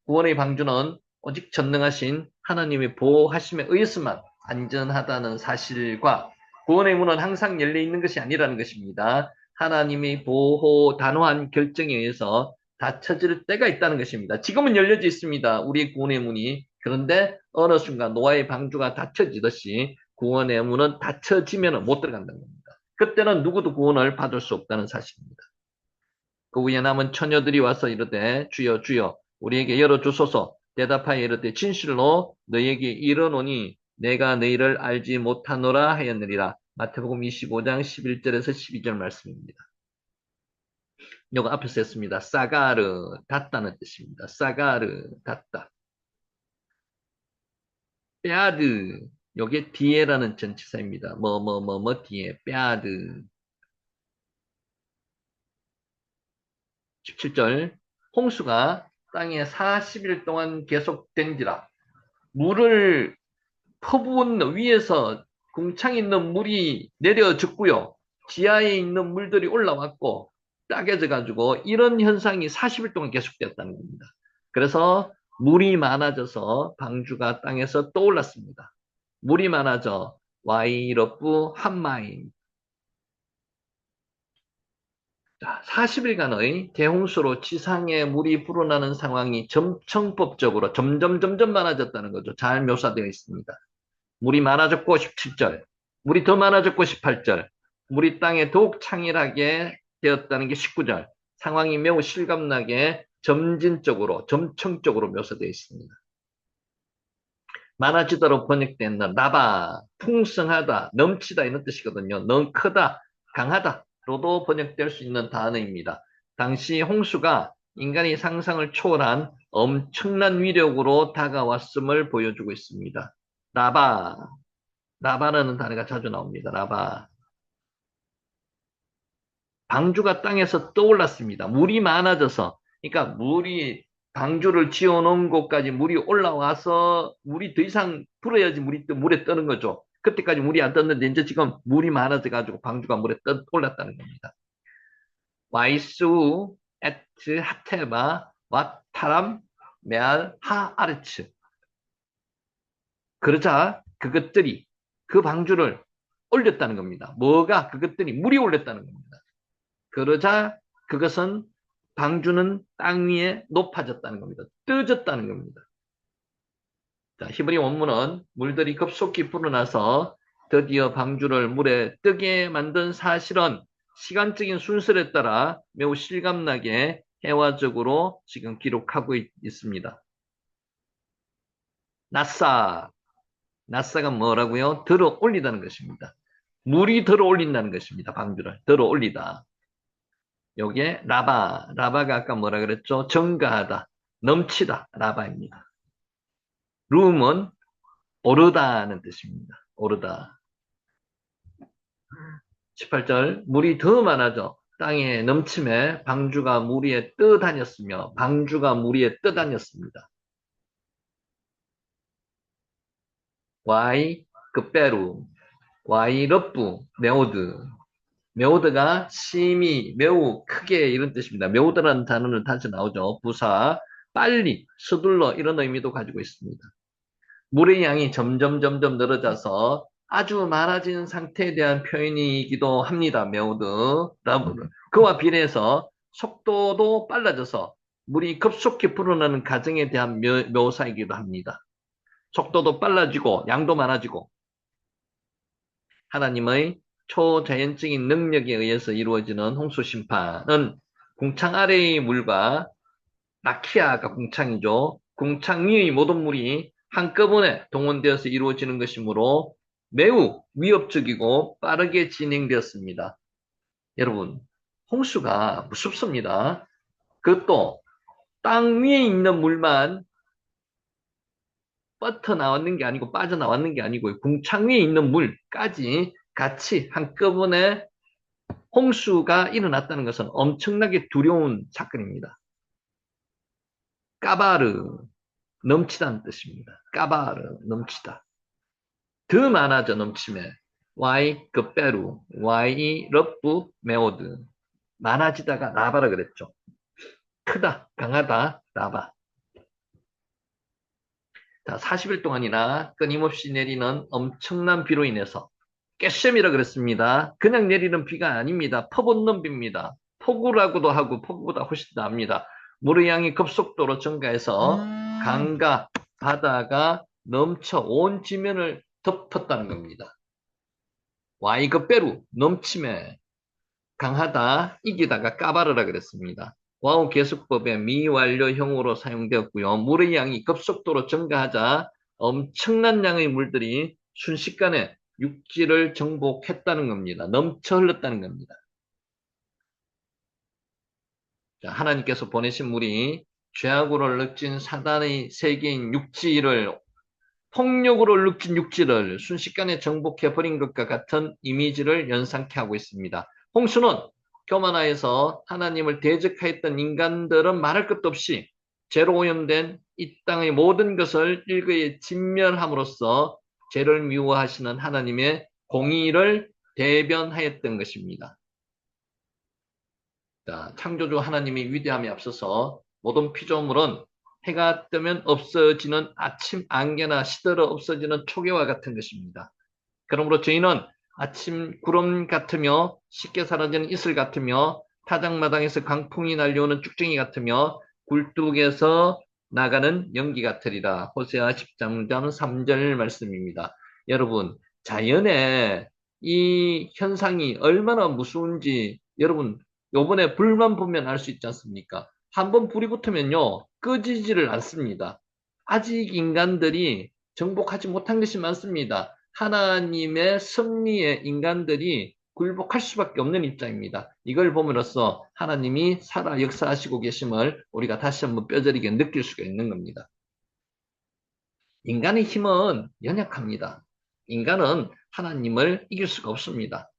Speaker 1: 구원의 방주는 오직 전능하신 하나님의 보호하심에 의해서만 안전하다는 사실과 구원의 문은 항상 열려 있는 것이 아니라는 것입니다. 하나님의 보호 단호한 결정에 의해서 닫혀질 때가 있다는 것입니다. 지금은 열려져 있습니다. 우리의 구원의 문이. 그런데 어느 순간 노아의 방주가 닫혀지듯이 구원의 문은 닫혀지면 못 들어간다는 겁니다. 그때는 누구도 구원을 받을 수 없다는 사실입니다. 그 후에 남은 처녀들이 와서 이르되 주여 주여 우리에게 열어주소서. 대답하여 이르되 진실로 너에게 이르노니 내가 너희를 알지 못하노라 하였느니라. 마태복음 25장 11절에서 12절 말씀입니다. 이거 앞에서 했습니다. 사가르 닫다는 뜻입니다. 사가르 닫다. 빼아드 요게 뒤에라는 전치사입니다. 뒤에 빼아드. 17절 홍수가 땅에 40일 동안 계속된지라 물을 퍼부은 위에서 궁창에 있는 물이 내려졌고요. 지하에 있는 물들이 올라왔고 따개져 가지고 이런 현상이 40일 동안 계속되었다는 겁니다. 그래서 물이 많아져서 방주가 땅에서 떠올랐습니다. 물이 많아져 와이러프 한마인 40일간의 대홍수로 지상에 물이 불어나는 상황이 점층법적으로 점점 많아졌다는 거죠. 잘 묘사되어 있습니다. 물이 많아졌고 17절, 물이 더 많아졌고 18절, 물이 땅에 더욱 창일하게 되었다는 게 19절, 상황이 매우 실감나게 점진적으로, 점층적으로 묘사되어 있습니다. 많아지도록 번역된 나바, 풍성하다, 넘치다 이런 뜻이거든요. 너무 크다, 강하다로도 번역될 수 있는 단어입니다. 당시 홍수가 인간의 상상을 초월한 엄청난 위력으로 다가왔음을 보여주고 있습니다. 라바라는 단어가 자주 나옵니다. 라바. 방주가 땅에서 떠올랐습니다. 물이 많아져서, 그러니까 물이 방주를 지어놓은 곳까지 물이 올라와서 물이 더 이상 불어야지 물에 뜨는 거죠. 그때까지 물이 안 떴는데 이제 지금 물이 많아져가지고 방주가 물에 올랐다는 겁니다. 와이수 에트 하테바 와타람 메알 하아르츠. 그러자 그것들이 그 방주를 올렸다는 겁니다. 그것들이 물이 올렸다는 겁니다. 그러자 그것은 방주는 땅 위에 높아졌다는 겁니다. 떠졌다는 겁니다. 자, 히브리 원문은 물들이 급속히 불어나서 드디어 방주를 물에 뜨게 만든 사실은 시간적인 순서에 따라 매우 실감나게 해화적으로 지금 기록하고 있습니다. 나사, 나사가 뭐라고요? 들어 올리다는 것입니다. 물이 들어 올린다는 것입니다. 방주를 들어 올리다. 요게 라바가 아까 뭐라 그랬죠? 증가하다, 넘치다, 라바입니다. 룸은 오르다는 뜻입니다. 오르다. 18절, 물이 더 많아져 땅에 넘침에 방주가 물 위에 떠다녔으며 방주가 물 위에 떠다녔습니다. 와이 급베루, 와이 럽부, 메오드. 메오드가 심히, 매우 크게 이런 뜻입니다. 메오드라는 단어는 다시 나오죠. 부사, 빨리, 서둘러 이런 의미도 가지고 있습니다. 물의 양이 점점 늘어져서 아주 많아지는 상태에 대한 표현이기도 합니다. 메오드. 그와 비례해서 속도도 빨라져서 물이 급속히 불어나는 과정에 대한 묘사이기도 합니다. 속도도 빨라지고 양도 많아지고 하나님의 초자연적인 능력에 의해서 이루어지는 홍수 심판은 궁창 아래의 물과 라키아가 궁창이죠. 궁창 위의 모든 물이 한꺼번에 동원되어서 이루어지는 것이므로 매우 위협적이고 빠르게 진행되었습니다. 여러분, 홍수가 무섭습니다. 그것도 땅 위에 있는 물만 뻗어나왔는 게 아니고 빠져나왔는 게 아니고 궁창 위에 있는 물까지 같이 한꺼번에 홍수가 일어났다는 것은 엄청나게 두려운 사건입니다. 까바르, 넘치다는 뜻입니다. 까바르, 넘치다. 더 많아져, 넘침에. 와이 급베루, 와이 럽부 메오드. 많아지다가 라바라 그랬죠. 크다, 강하다, 라바. 자, 40일 동안이나 끊임없이 내리는 엄청난 비로 인해서 깨셈이라 그랬습니다. 그냥 내리는 비가 아닙니다. 퍼붓는 비입니다. 폭우라고도 하고 폭우보다 훨씬 납니다. 물의 양이 급속도로 증가해서 강과 바다가 넘쳐 온 지면을 덮었다는 겁니다. 와이급배루 넘침에 강하다, 이기다가 까바르라 그랬습니다. 와우 계수법의 미완료형으로 사용되었고요. 물의 양이 급속도로 증가하자 엄청난 양의 물들이 순식간에 육지를 정복했다는 겁니다. 넘쳐 흘렀다는 겁니다. 자, 하나님께서 보내신 물이 죄악으로 얽힌 사단의 세계인 육지를 폭력으로 얽힌 육지를 순식간에 정복해버린 것과 같은 이미지를 연상케 하고 있습니다. 홍수는 교만하여서 하나님을 대적하였던 인간들은 말할 것도 없이 죄로 오염된 이 땅의 모든 것을 일거에 진멸함으로써 죄를 미워하시는 하나님의 공의를 대변하였던 것입니다. 자, 창조주 하나님의 위대함에 앞서서 모든 피조물은 해가 뜨면 없어지는 아침 안개나 시들어 없어지는 초계와 같은 것입니다. 그러므로 저희는 아침 구름 같으며 쉽게 사라지는 이슬 같으며 타작마당에서 강풍이 날려오는 쭉정이 같으며 굴뚝에서 나가는 연기 같으리라. 호세아 13장 3절 말씀입니다. 여러분, 자연의 이 현상이 얼마나 무서운지 여러분 요번에 불만 보면 알 수 있지 않습니까? 한번 불이 붙으면요 꺼지지를 않습니다. 아직 인간들이 정복하지 못한 것이 많습니다. 하나님의 섭리에 인간들이 굴복할 수밖에 없는 입장입니다. 이걸 보므로써 하나님이 살아 역사하시고 계심을 우리가 다시 한번 뼈저리게 느낄 수가 있는 겁니다. 인간의 힘은 연약합니다. 인간은 하나님을 이길 수가 없습니다.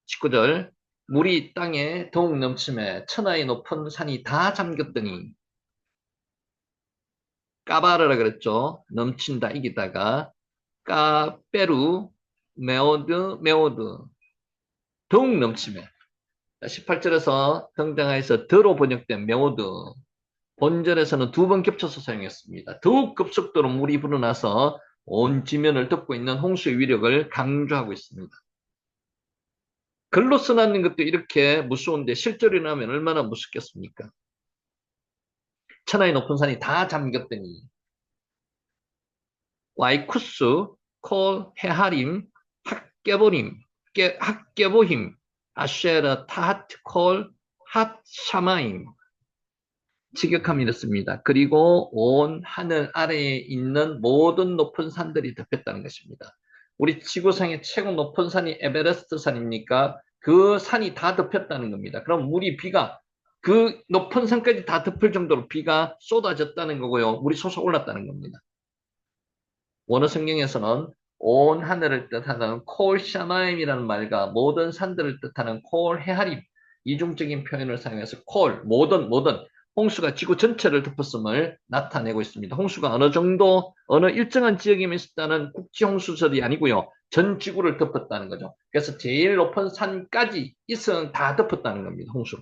Speaker 1: 19절 물이 땅에 더욱 넘침에 천하의 높은 산이 다 잠겼더니 까바르라 그랬죠. 넘친다 이기다가 까베루 메오드 더욱 넘침에 18절에서 등장해서 더로 번역된 메오드 본절에서는 두 번 겹쳐서 사용했습니다. 더욱 급속도로 물이 불어나서 온 지면을 덮고 있는 홍수의 위력을 강조하고 있습니다. 글로 써놨는 것도 이렇게 무서운데 실제로 일어나면 얼마나 무섭겠습니까? 천하의 높은 산이 다 잠겼더니 와이쿠스, 콜, 헤하림, 학개보림, 학개보힘, 아쉐르, 타하트, 콜, 핫, 샤마임 직역하면 이렇습니다. 그리고 온 하늘 아래에 있는 모든 높은 산들이 덮였다는 것입니다. 우리 지구상의 최고 높은 산이 에베레스트 산입니까? 그 산이 다 덮였다는 겁니다. 그럼 물이 비가 그 높은 산까지 다 덮을 정도로 비가 쏟아졌다는 거고요. 물이 솟아올랐다는 겁니다. 원어 성경에서는 온 하늘을 뜻하는 콜 샤마임이라는 말과 모든 산들을 뜻하는 콜 헤하림 이중적인 표현을 사용해서 콜 모든 홍수가 지구 전체를 덮었음을 나타내고 있습니다. 홍수가 어느 정도 어느 일정한 지역에만 있었다는 국지 홍수설이 아니고요. 전 지구를 덮었다는 거죠. 그래서 제일 높은 산까지 있으면 다 덮었다는 겁니다. 홍수로.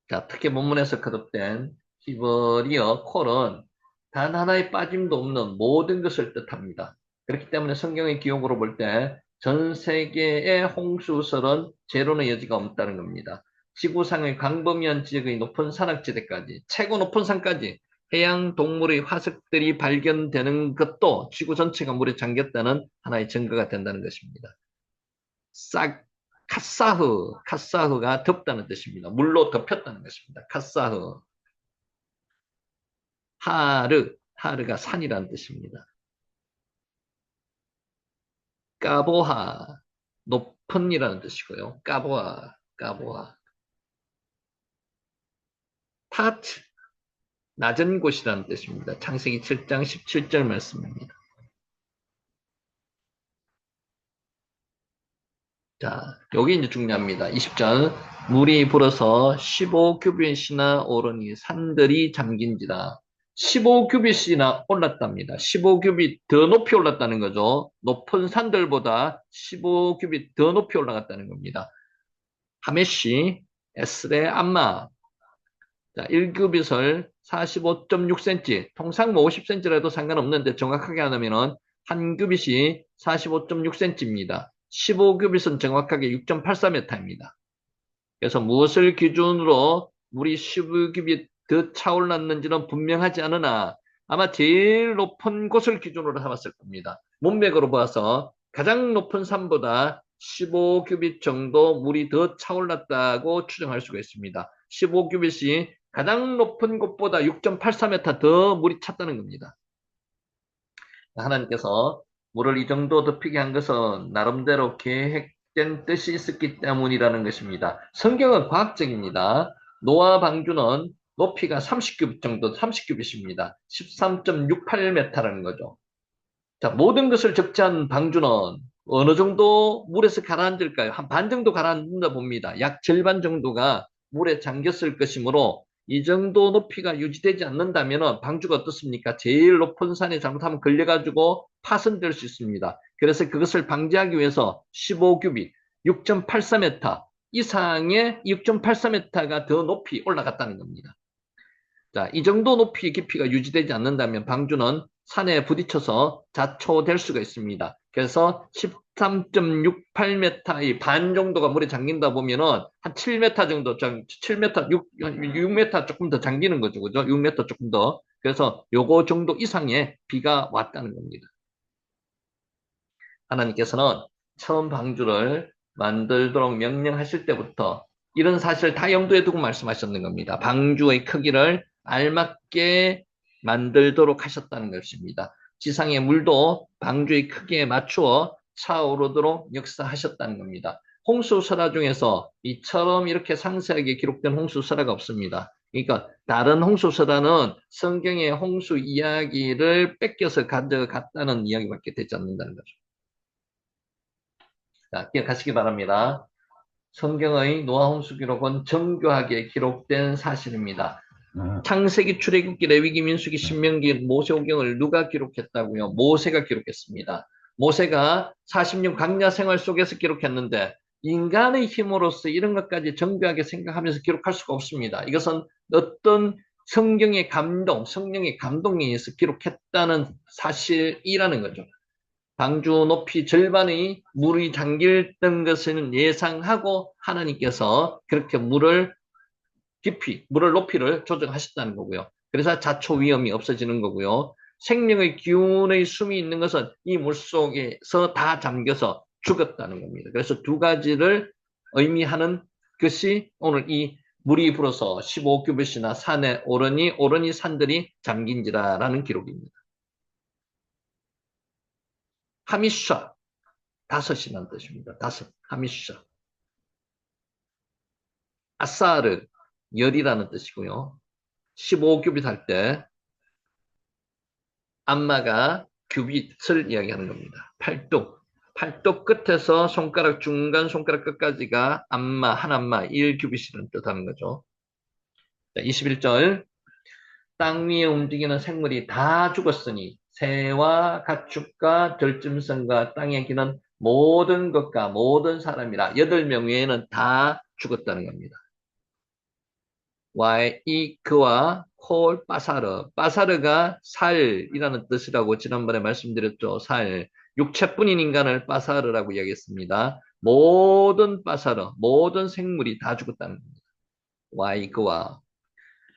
Speaker 1: 자, 특히 본문에서 거듭된 히브리어 콜은 단 하나의 빠짐도 없는 모든 것을 뜻합니다. 그렇기 때문에 성경의 기록으로 볼 때 전 세계의 홍수설은 제로의 여지가 없다는 겁니다. 지구상의 광범위한 지역의 높은 산악지대까지, 최고 높은 산까지 해양 동물의 화석들이 발견되는 것도 지구 전체가 물에 잠겼다는 하나의 증거가 된다는 것입니다. 카사흐가 덮다는 뜻입니다. 물로 덮였다는 것입니다. 카사흐. 하르가 산이라는 뜻입니다. 까보하, 높은이라는 뜻이고요. 까보하. 타트, 낮은 곳이라는 뜻입니다. 창세기 7장 17절 말씀입니다. 자, 여기 이제 중요합니다. 20절. 물이 불어서 15규빗이나 오르니 산들이 잠긴지라. 15규빗이나 올랐답니다. 15규빗 더 높이 올랐다는 거죠. 높은 산들보다 15규빗 더 높이 올라갔다는 겁니다. 하메시, 에스레, 암마. 자, 1규빗을 45.6cm, 통상 뭐 50cm라도 상관없는데 정확하게 하면은 한 규빗이 45.6cm입니다. 15규빗은 정확하게 6.84m입니다. 그래서 무엇을 기준으로 물이 15규빗 더 차올랐는지는 분명하지 않으나 아마 제일 높은 곳을 기준으로 삼았을 겁니다. 문맥으로 봐서 가장 높은 산보다 15규빗 정도 물이 더 차올랐다고 추정할 수가 있습니다. 15규빗이 가장 높은 곳보다 6.84m 더 물이 찼다는 겁니다. 하나님께서 물을 이 정도 덮이게 한 것은 나름대로 계획된 뜻이 있었기 때문이라는 것입니다. 성경은 과학적입니다. 노아 방주는 높이가 30규빗 정도, 30규빗입니다. 13.68m라는 거죠. 자, 모든 것을 적재한 방주는 어느 정도 물에서 가라앉을까요? 한 반 정도 가라앉는다 봅니다. 약 절반 정도가 물에 잠겼을 것이므로 이 정도 높이가 유지되지 않는다면 방주가 어떻습니까? 제일 높은 산에 잘못하면 걸려가지고 파손될 수 있습니다. 그래서 그것을 방지하기 위해서 15규빗, 6.84m 이상의 6.84m가 더 높이 올라갔다는 겁니다. 자, 이 정도 높이의 깊이가 유지되지 않는다면 방주는 산에 부딪혀서 자초될 수가 있습니다. 그래서 13.68m의 반 정도가 물에 잠긴다 보면은 한 7m 정도, 7m, 6m 조금 더 잠기는 거죠. 그죠? 6m 조금 더. 그래서 요거 정도 이상의 비가 왔다는 겁니다. 하나님께서는 처음 방주를 만들도록 명령하실 때부터 이런 사실을 다 염두에 두고 말씀하셨는 겁니다. 방주의 크기를 알맞게 만들도록 하셨다는 것입니다. 지상의 물도 방주의 크기에 맞추어 차오르도록 역사하셨다는 겁니다. 홍수설화 중에서 이처럼 이렇게 상세하게 기록된 홍수설화가 없습니다. 그러니까 다른 홍수설화는 성경의 홍수 이야기를 뺏겨서 가져갔다는 이야기밖에 되지 않는다는 거죠. 자, 기억하시기 바랍니다. 성경의 노아 홍수 기록은 정교하게 기록된 사실입니다. 창세기, 출애굽기, 레위기, 민수기, 신명기, 모세오경을 누가 기록했다고요? 모세가 기록했습니다. 모세가 40년 광야 생활 속에서 기록했는데 인간의 힘으로서 이런 것까지 정교하게 생각하면서 기록할 수가 없습니다. 이것은 어떤 성경의 감동, 성령의 감동에 의해서 기록했다는 사실이라는 거죠. 방주 높이 절반의 물이 잠겼던 것은 예상하고 하나님께서 그렇게 물을 깊이, 물을 높이를 조정하셨다는 거고요. 그래서 자초 위험이 없어지는 거고요. 생명의 기운의 숨이 있는 것은 이 물 속에서 다 잠겨서 죽었다는 겁니다. 그래서 두 가지를 의미하는 것이 오늘 이 물이 불어서 15규빗이나 산에 오르니 산들이 잠긴지라라는 기록입니다. 하미샤, 다섯이라는 뜻입니다. 다섯, 하미샤. 아사르, 열이라는 뜻이고요. 15규빗 할 때 안마가 규빗을 이야기하는 겁니다. 팔뚝 끝에서 손가락 중간 손가락 끝까지가 안마, 한 안마, 1규빗이라는 뜻하는 거죠. 21절 땅 위에 움직이는 생물이 다 죽었으니 새와 가축과 들짐승과 땅에 기는 모든 것과 모든 사람이라 8명 외에는 다 죽었다는 겁니다. 그와 콜 빠사르가 살이라는 뜻이라고 지난번에 말씀드렸죠. 살. 육체뿐인 인간을 빠사르라고 이야기했습니다. 모든 빠사르, 모든 생물이 다 죽었다는 겁니다. 그와.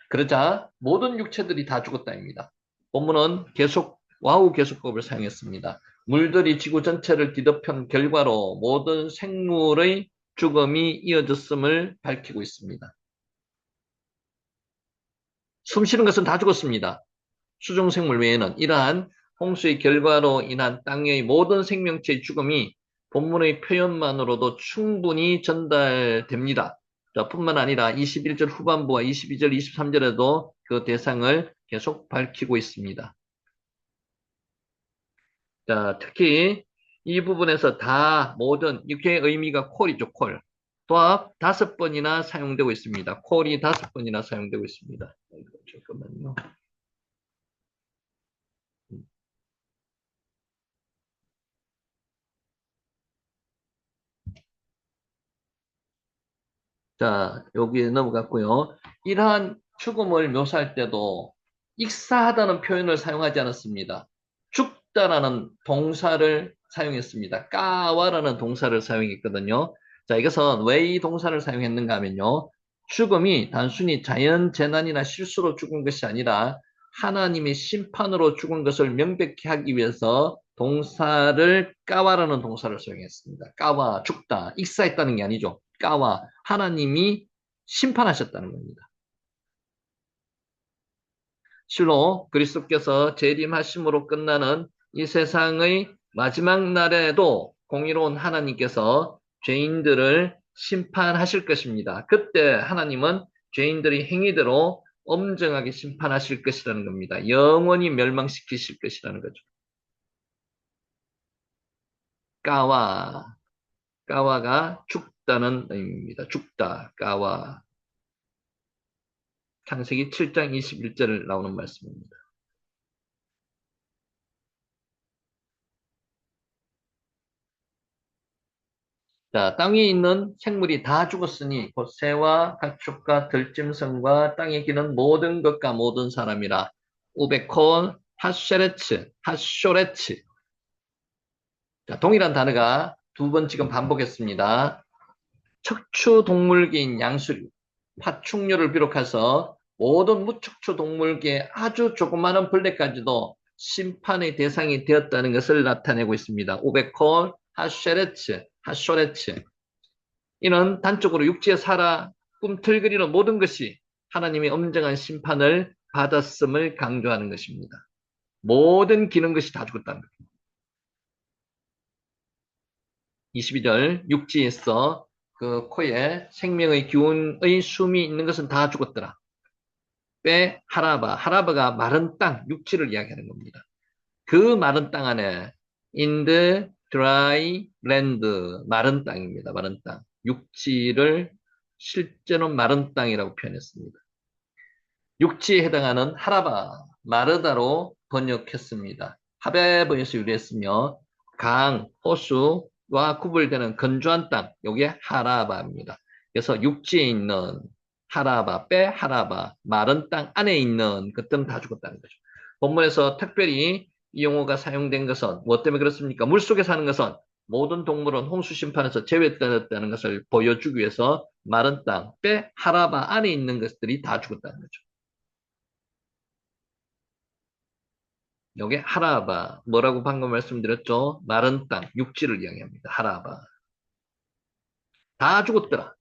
Speaker 1: 그러자 모든 육체들이 다 죽었다입니다. 본문은 계속 와우 계속법을 사용했습니다. 물들이 지구 전체를 뒤덮은 결과로 모든 생물의 죽음이 이어졌음을 밝히고 있습니다. 숨쉬는 것은 다 죽었습니다. 수중생물 외에는 이러한 홍수의 결과로 인한 땅의 모든 생명체의 죽음이 본문의 표현만으로도 충분히 전달됩니다. 뿐만 아니라 21절 후반부와 22절, 23절에도 그 대상을 계속 밝히고 있습니다. 자, 특히 이 부분에서 다 모든 이렇게 의미가 콜이죠, 콜. 또한 5번이나 사용되고 있습니다. 콜이 5번이나 사용되고 있습니다. 잠깐만요. 자, 여기에 넘어갔고요. 이러한 죽음을 묘사할 때도 익사하다는 표현을 사용하지 않았습니다. 죽다라는 동사를 사용했습니다. 까와라는 동사를 사용했거든요. 자, 이것은 왜 이 동사를 사용했는가 하면요. 죽음이 단순히 자연 재난이나 실수로 죽은 것이 아니라 하나님의 심판으로 죽은 것을 명백히 하기 위해서 동사를 까와라는 동사를 사용했습니다. 까와, 죽다, 익사했다는 게 아니죠. 까와, 하나님이 심판하셨다는 겁니다. 실로 그리스도께서 재림하심으로 끝나는 이 세상의 마지막 날에도 공의로운 하나님께서 죄인들을 심판하실 것입니다. 그때 하나님은 죄인들의 행위대로 엄정하게 심판하실 것이라는 겁니다. 영원히 멸망시키실 것이라는 거죠. 까와, 까와가 죽다는 의미입니다. 죽다, 까와. 창세기 7장 21절을 나오는 말씀입니다. 자, 땅 위에 있는 생물이 다 죽었으니 곧 새와 가축과 들짐승과 땅에 기는 모든 것과 모든 사람이라. 우베콘 핫쇼레츠. 자, 동일한 단어가 2번 지금 반복했습니다. 척추 동물계인 양수류, 파충류를 비롯해서 모든 무척추 동물계의 아주 조그마한 벌레까지도 심판의 대상이 되었다는 것을 나타내고 있습니다. 우베콜 핫쇼레츠. 이는 단적으로 육지에 살아 꿈틀거리는 모든 것이 하나님의 엄정한 심판을 받았음을 강조하는 것입니다. 모든 기는 것이 다 죽었다는 겁니다. 22절 육지에서 그 코에 생명의 기운의 숨이 있는 것은 다 죽었더라. 빼 하라바가 마른 땅, 육지를 이야기하는 겁니다. 그 마른 땅 안에 in the dry land, 마른 땅입니다. 마른 땅. 육지를 실제로 마른 땅이라고 표현했습니다. 육지에 해당하는 하라바, 마르다로 번역했습니다. 하베브에서 유래했으며 강, 호수와 구분되는 건조한 땅, 이게 하라바입니다. 그래서 육지에 있는 하라바, 빼 하라바, 마른 땅 안에 있는 것들은 다 죽었다는 거죠. 본문에서 특별히 이 용어가 사용된 것은 뭐 때문에 그렇습니까? 물속에 사는 것은 모든 동물은 홍수 심판에서 제외되었다는 것을 보여주기 위해서 마른 땅, 빼 하라바 안에 있는 것들이 다 죽었다는 거죠. 이게 하라바, 뭐라고 방금 말씀드렸죠? 마른 땅, 육지를 이야기합니다. 하라바. 다 죽었더라.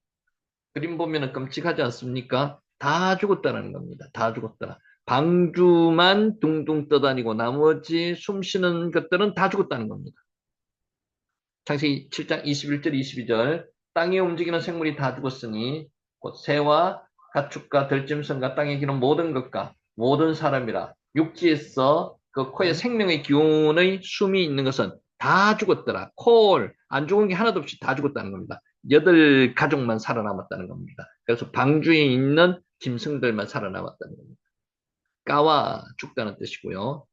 Speaker 1: 그림 보면은 끔찍하지 않습니까? 다 죽었다는 겁니다. 다 죽었더라. 방주만 둥둥 떠다니고 나머지 숨쉬는 것들은 다 죽었다는 겁니다. 창세기 7장 21절 22절 땅에 움직이는 생물이 다 죽었으니 곧 새와 가축과 들짐승과 땅에 기는 모든 것과 모든 사람이라 육지에서 그 코에 생명의 기운의 숨이 있는 것은 다 죽었더라. 안 죽은 게 하나도 없이 다 죽었다는 겁니다. 8가족만 살아남았다는 겁니다. 그래서 방주에 있는 짐승들만 살아남았다는 겁니다. 까와 죽다는 뜻이고요.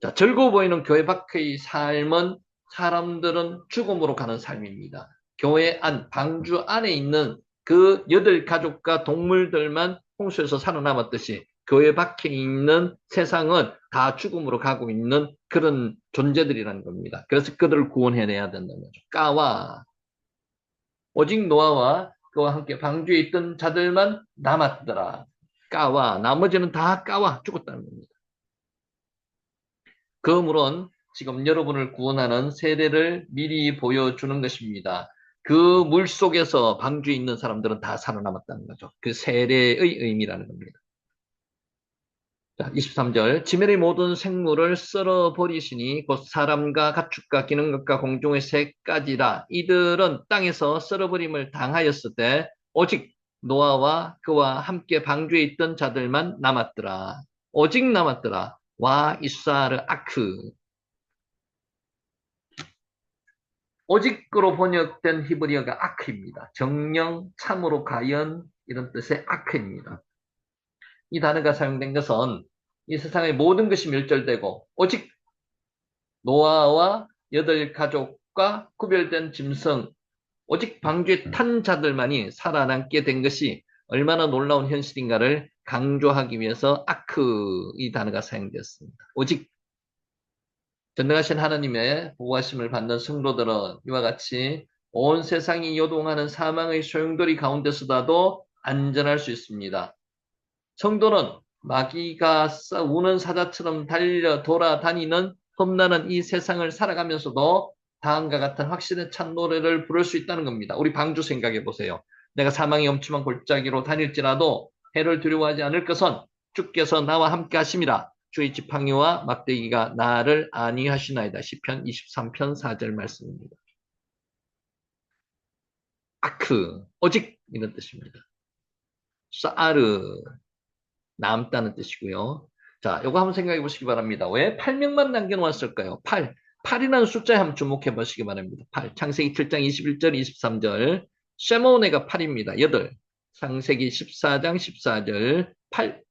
Speaker 1: 자, 즐거워 보이는 교회 밖의 삶은 사람들은 죽음으로 가는 삶입니다. 교회 안, 방주 안에 있는 그 8가족과 동물들만 홍수에서 살아남았듯이 교회 밖에 있는 세상은 다 죽음으로 가고 있는 그런 존재들이라는 겁니다. 그래서 그들을 구원해내야 된다는 거죠. 까와 오직 노아와 그와 함께 방주에 있던 자들만 남았더라. 까와 나머지는 다 까와 죽었다는 겁니다. 그 물은 지금 여러분을 구원하는 세례를 미리 보여주는 것입니다. 그 물 속에서 방주에 있는 사람들은 다 살아남았다는 거죠. 그 세례의 의미라는 겁니다. 자, 23절 지면의 모든 생물을 썰어버리시니 곧 사람과 가축과 기는 것과 공중의 새까지라 이들은 땅에서 썰어버림을 당하였을 때 오직 노아와 그와 함께 방주에 있던 자들만 남았더라. 오직 남았더라. 와 이사르 아크 오직으로 번역된 히브리어가 아크입니다. 정령, 참으로, 가연 이런 뜻의 아크입니다. 이 단어가 사용된 것은 이 세상의 모든 것이 멸절되고 오직 노아와 8가족과 구별된 짐승, 오직 방주에 탄 자들만이 살아남게 된 것이 얼마나 놀라운 현실인가를 강조하기 위해서 아크 이 단어가 사용되었습니다. 오직 전능하신 하나님의 보호하심을 받는 성도들은 이와 같이 온 세상이 요동하는 사망의 소용돌이 가운데서라도 안전할 수 있습니다. 성도는 마귀가 우는 사자처럼 달려 돌아다니는 험난한 이 세상을 살아가면서도 다음과 같은 확신에 찬 노래를 부를 수 있다는 겁니다. 우리 방주 생각해 보세요. 내가 사망의 엄침한 골짜기로 다닐지라도 해를 두려워하지 않을 것은 주께서 나와 함께 하심이라. 주의 지팡이와 막대기가 나를 안위하시나이다. 시편 23편 4절 말씀입니다. 아크, 오직 이런 뜻입니다. 사르, 남다는 뜻이고요. 자, 요거 한번 생각해 보시기 바랍니다. 왜 8명만 남겨놓았을까요? 8이라는 숫자에 한번 주목해 보시기 바랍니다. 8. 창세기 7장 21절, 23절. 쉐모네가 8입니다. 8. 창세기 14장 14절, 8.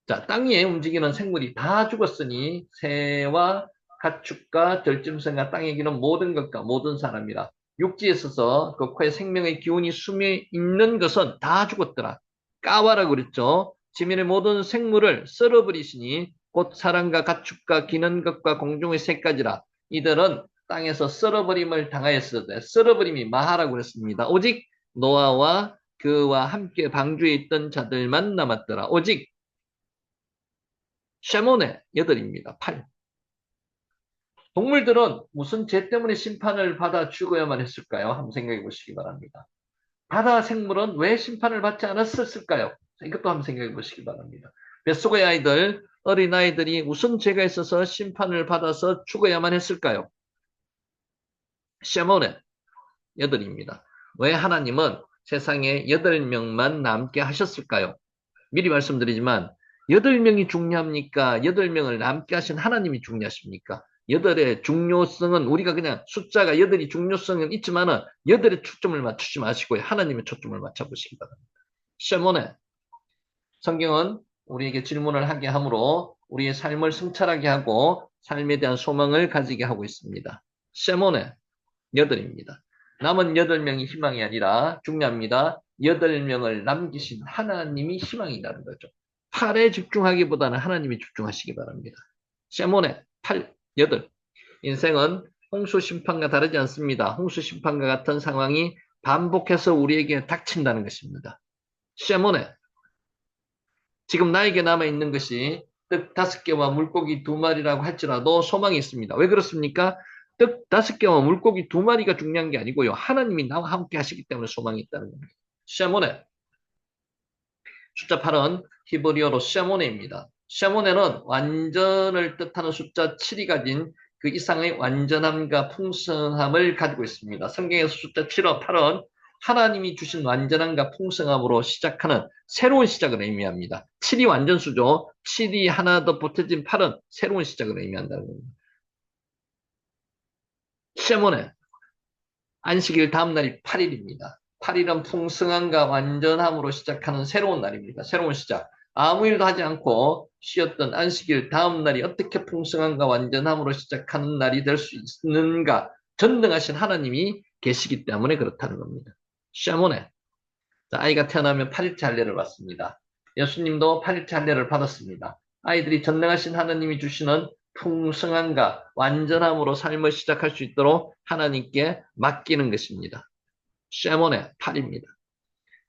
Speaker 1: 자, 땅 위에 움직이는 생물이 다 죽었으니 새와 가축과 들짐승과 땅에 기는 모든 것과 모든 사람이라. 육지에 있어서 그 코에 생명의 기운이 숨이 있는 것은 다 죽었더라. 까와라고 그랬죠. 지면의 모든 생물을 썰어버리시니 곧 사람과 가축과 기는 것과 공중의 새까지라. 이들은 땅에서 썰어버림을 당하였을 때 썰어버림이 마하라고 그랬습니다. 오직 노아와 그와 함께 방주에 있던 자들만 남았더라. 오직 쉐몬의 8입니다. 8. 동물들은 무슨 죄 때문에 심판을 받아 죽어야만 했을까요? 한번 생각해 보시기 바랍니다. 바다 생물은 왜 심판을 받지 않았을까요? 이것도 한번 생각해 보시기 바랍니다. 뱃속의 아이들, 어린아이들이 무슨 죄가 있어서 심판을 받아서 죽어야만 했을까요? 쉐몬의 8입니다. 왜 하나님은 세상에 8명만 남게 하셨을까요? 미리 말씀드리지만 8명이 중요합니까? 8명을 남게 하신 하나님이 중요하십니까? 8의 중요성은 우리가 그냥 숫자가 8이 중요성은 있지만은 8의 초점을 맞추지 마시고요. 하나님의 초점을 맞춰보시기 바랍니다. 쉐몬에 성경은 우리에게 질문을 하게 하므로 우리의 삶을 성찰하게 하고 삶에 대한 소망을 가지게 하고 있습니다. 쉐몬에 8입니다. 남은 8명이 희망이 아니라 중요합니다. 8명을 남기신 하나님이 희망이라는 거죠. 팔에 집중하기보다는 하나님이 집중하시기 바랍니다. 셰몬의 8, 8. 인생은 홍수 심판과 다르지 않습니다. 홍수 심판과 같은 상황이 반복해서 우리에게 닥친다는 것입니다. 셰몬의 지금 나에게 남아있는 것이 떡 5개와 물고기 2마리라고 할지라도 소망이 있습니다. 왜 그렇습니까? 떡 5개와 물고기 2마리가 중요한 게 아니고요. 하나님이 나와 함께 하시기 때문에 소망이 있다는 겁니다. 샤모네. 숫자 8은 히브리어로 샤모네입니다. 샤모네는 완전을 뜻하는 숫자 7이 가진 그 이상의 완전함과 풍성함을 가지고 있습니다. 성경에서 숫자 7와 8은 하나님이 주신 완전함과 풍성함으로 시작하는 새로운 시작을 의미합니다. 7이 완전수죠. 7이 하나 더 보태진 8은 새로운 시작을 의미한다는 겁니다. 쉐모네, 안식일 다음 날이 8일입니다. 8일은 풍성함과 완전함으로 시작하는 새로운 날입니다. 새로운 시작. 아무 일도 하지 않고 쉬었던 안식일 다음 날이 어떻게 풍성함과 완전함으로 시작하는 날이 될 수 있는가? 전능하신 하나님이 계시기 때문에 그렇다는 겁니다. 샤모네. 아이가 태어나면 8일째 할례를 받습니다. 예수님도 8일째 할례를 받았습니다. 아이들이 전능하신 하나님이 주시는 풍성함과 완전함으로 삶을 시작할 수 있도록 하나님께 맡기는 것입니다. 쉐몬의 8입니다.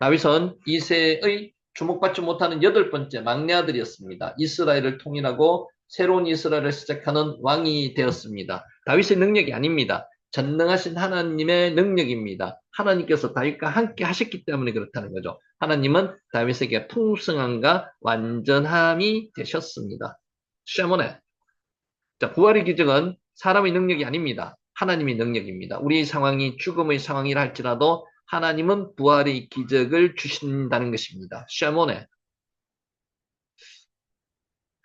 Speaker 1: 다윗은 이세의 주목받지 못하는 8번째 막내 아들이었습니다. 이스라엘을 통일하고 새로운 이스라엘을 시작하는 왕이 되었습니다. 다윗의 능력이 아닙니다. 전능하신 하나님의 능력입니다. 하나님께서 다윗과 함께 하셨기 때문에 그렇다는 거죠. 하나님은 다윗에게 풍성함과 완전함이 되셨습니다. 쉐몬의 자, 부활의 기적은 사람의 능력이 아닙니다. 하나님의 능력입니다. 우리 상황이 죽음의 상황이라 할지라도 하나님은 부활의 기적을 주신다는 것입니다. 샤모네.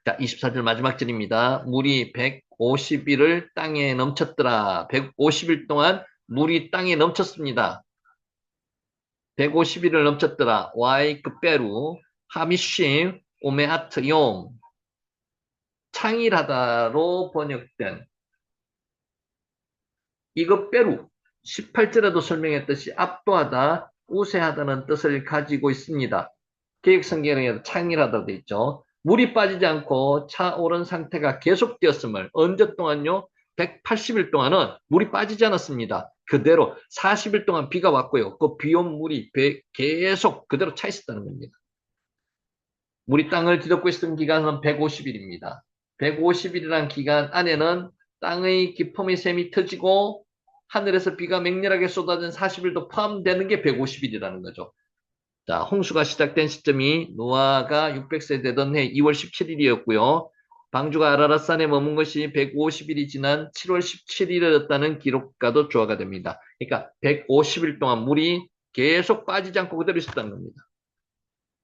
Speaker 1: 자, 24절 마지막 절입니다. 물이 150일을 땅에 넘쳤더라. 150일 동안 물이 땅에 넘쳤습니다. 150일을 넘쳤더라. 와이 크페루 하미심 오메아트 용 창일하다로 번역된 이거 빼루 18절에도 설명했듯이 압도하다, 우세하다는 뜻을 가지고 있습니다. 개혁성경에도 창일하다 돼 있죠. 물이 빠지지 않고 차오른 상태가 계속되었음을 언제 동안요? 180일 동안은 물이 빠지지 않았습니다. 그대로 40일 동안 비가 왔고요. 그 비온 물이 계속 그대로 차 있었다는 겁니다. 물이 땅을 뒤덮고 있었던 기간은 150일입니다. 150일이라는 기간 안에는 땅의 기품의 샘이 터지고 하늘에서 비가 맹렬하게 쏟아진 40일도 포함되는 게 150일이라는 거죠. 자, 홍수가 시작된 시점이 노아가 600세 되던 해 2월 17일이었고요. 방주가 아라랏산에 머문 것이 150일이 지난 7월 17일이었다는 기록과도 조화가 됩니다. 그러니까 150일 동안 물이 계속 빠지지 않고 그대로 있었다는 겁니다.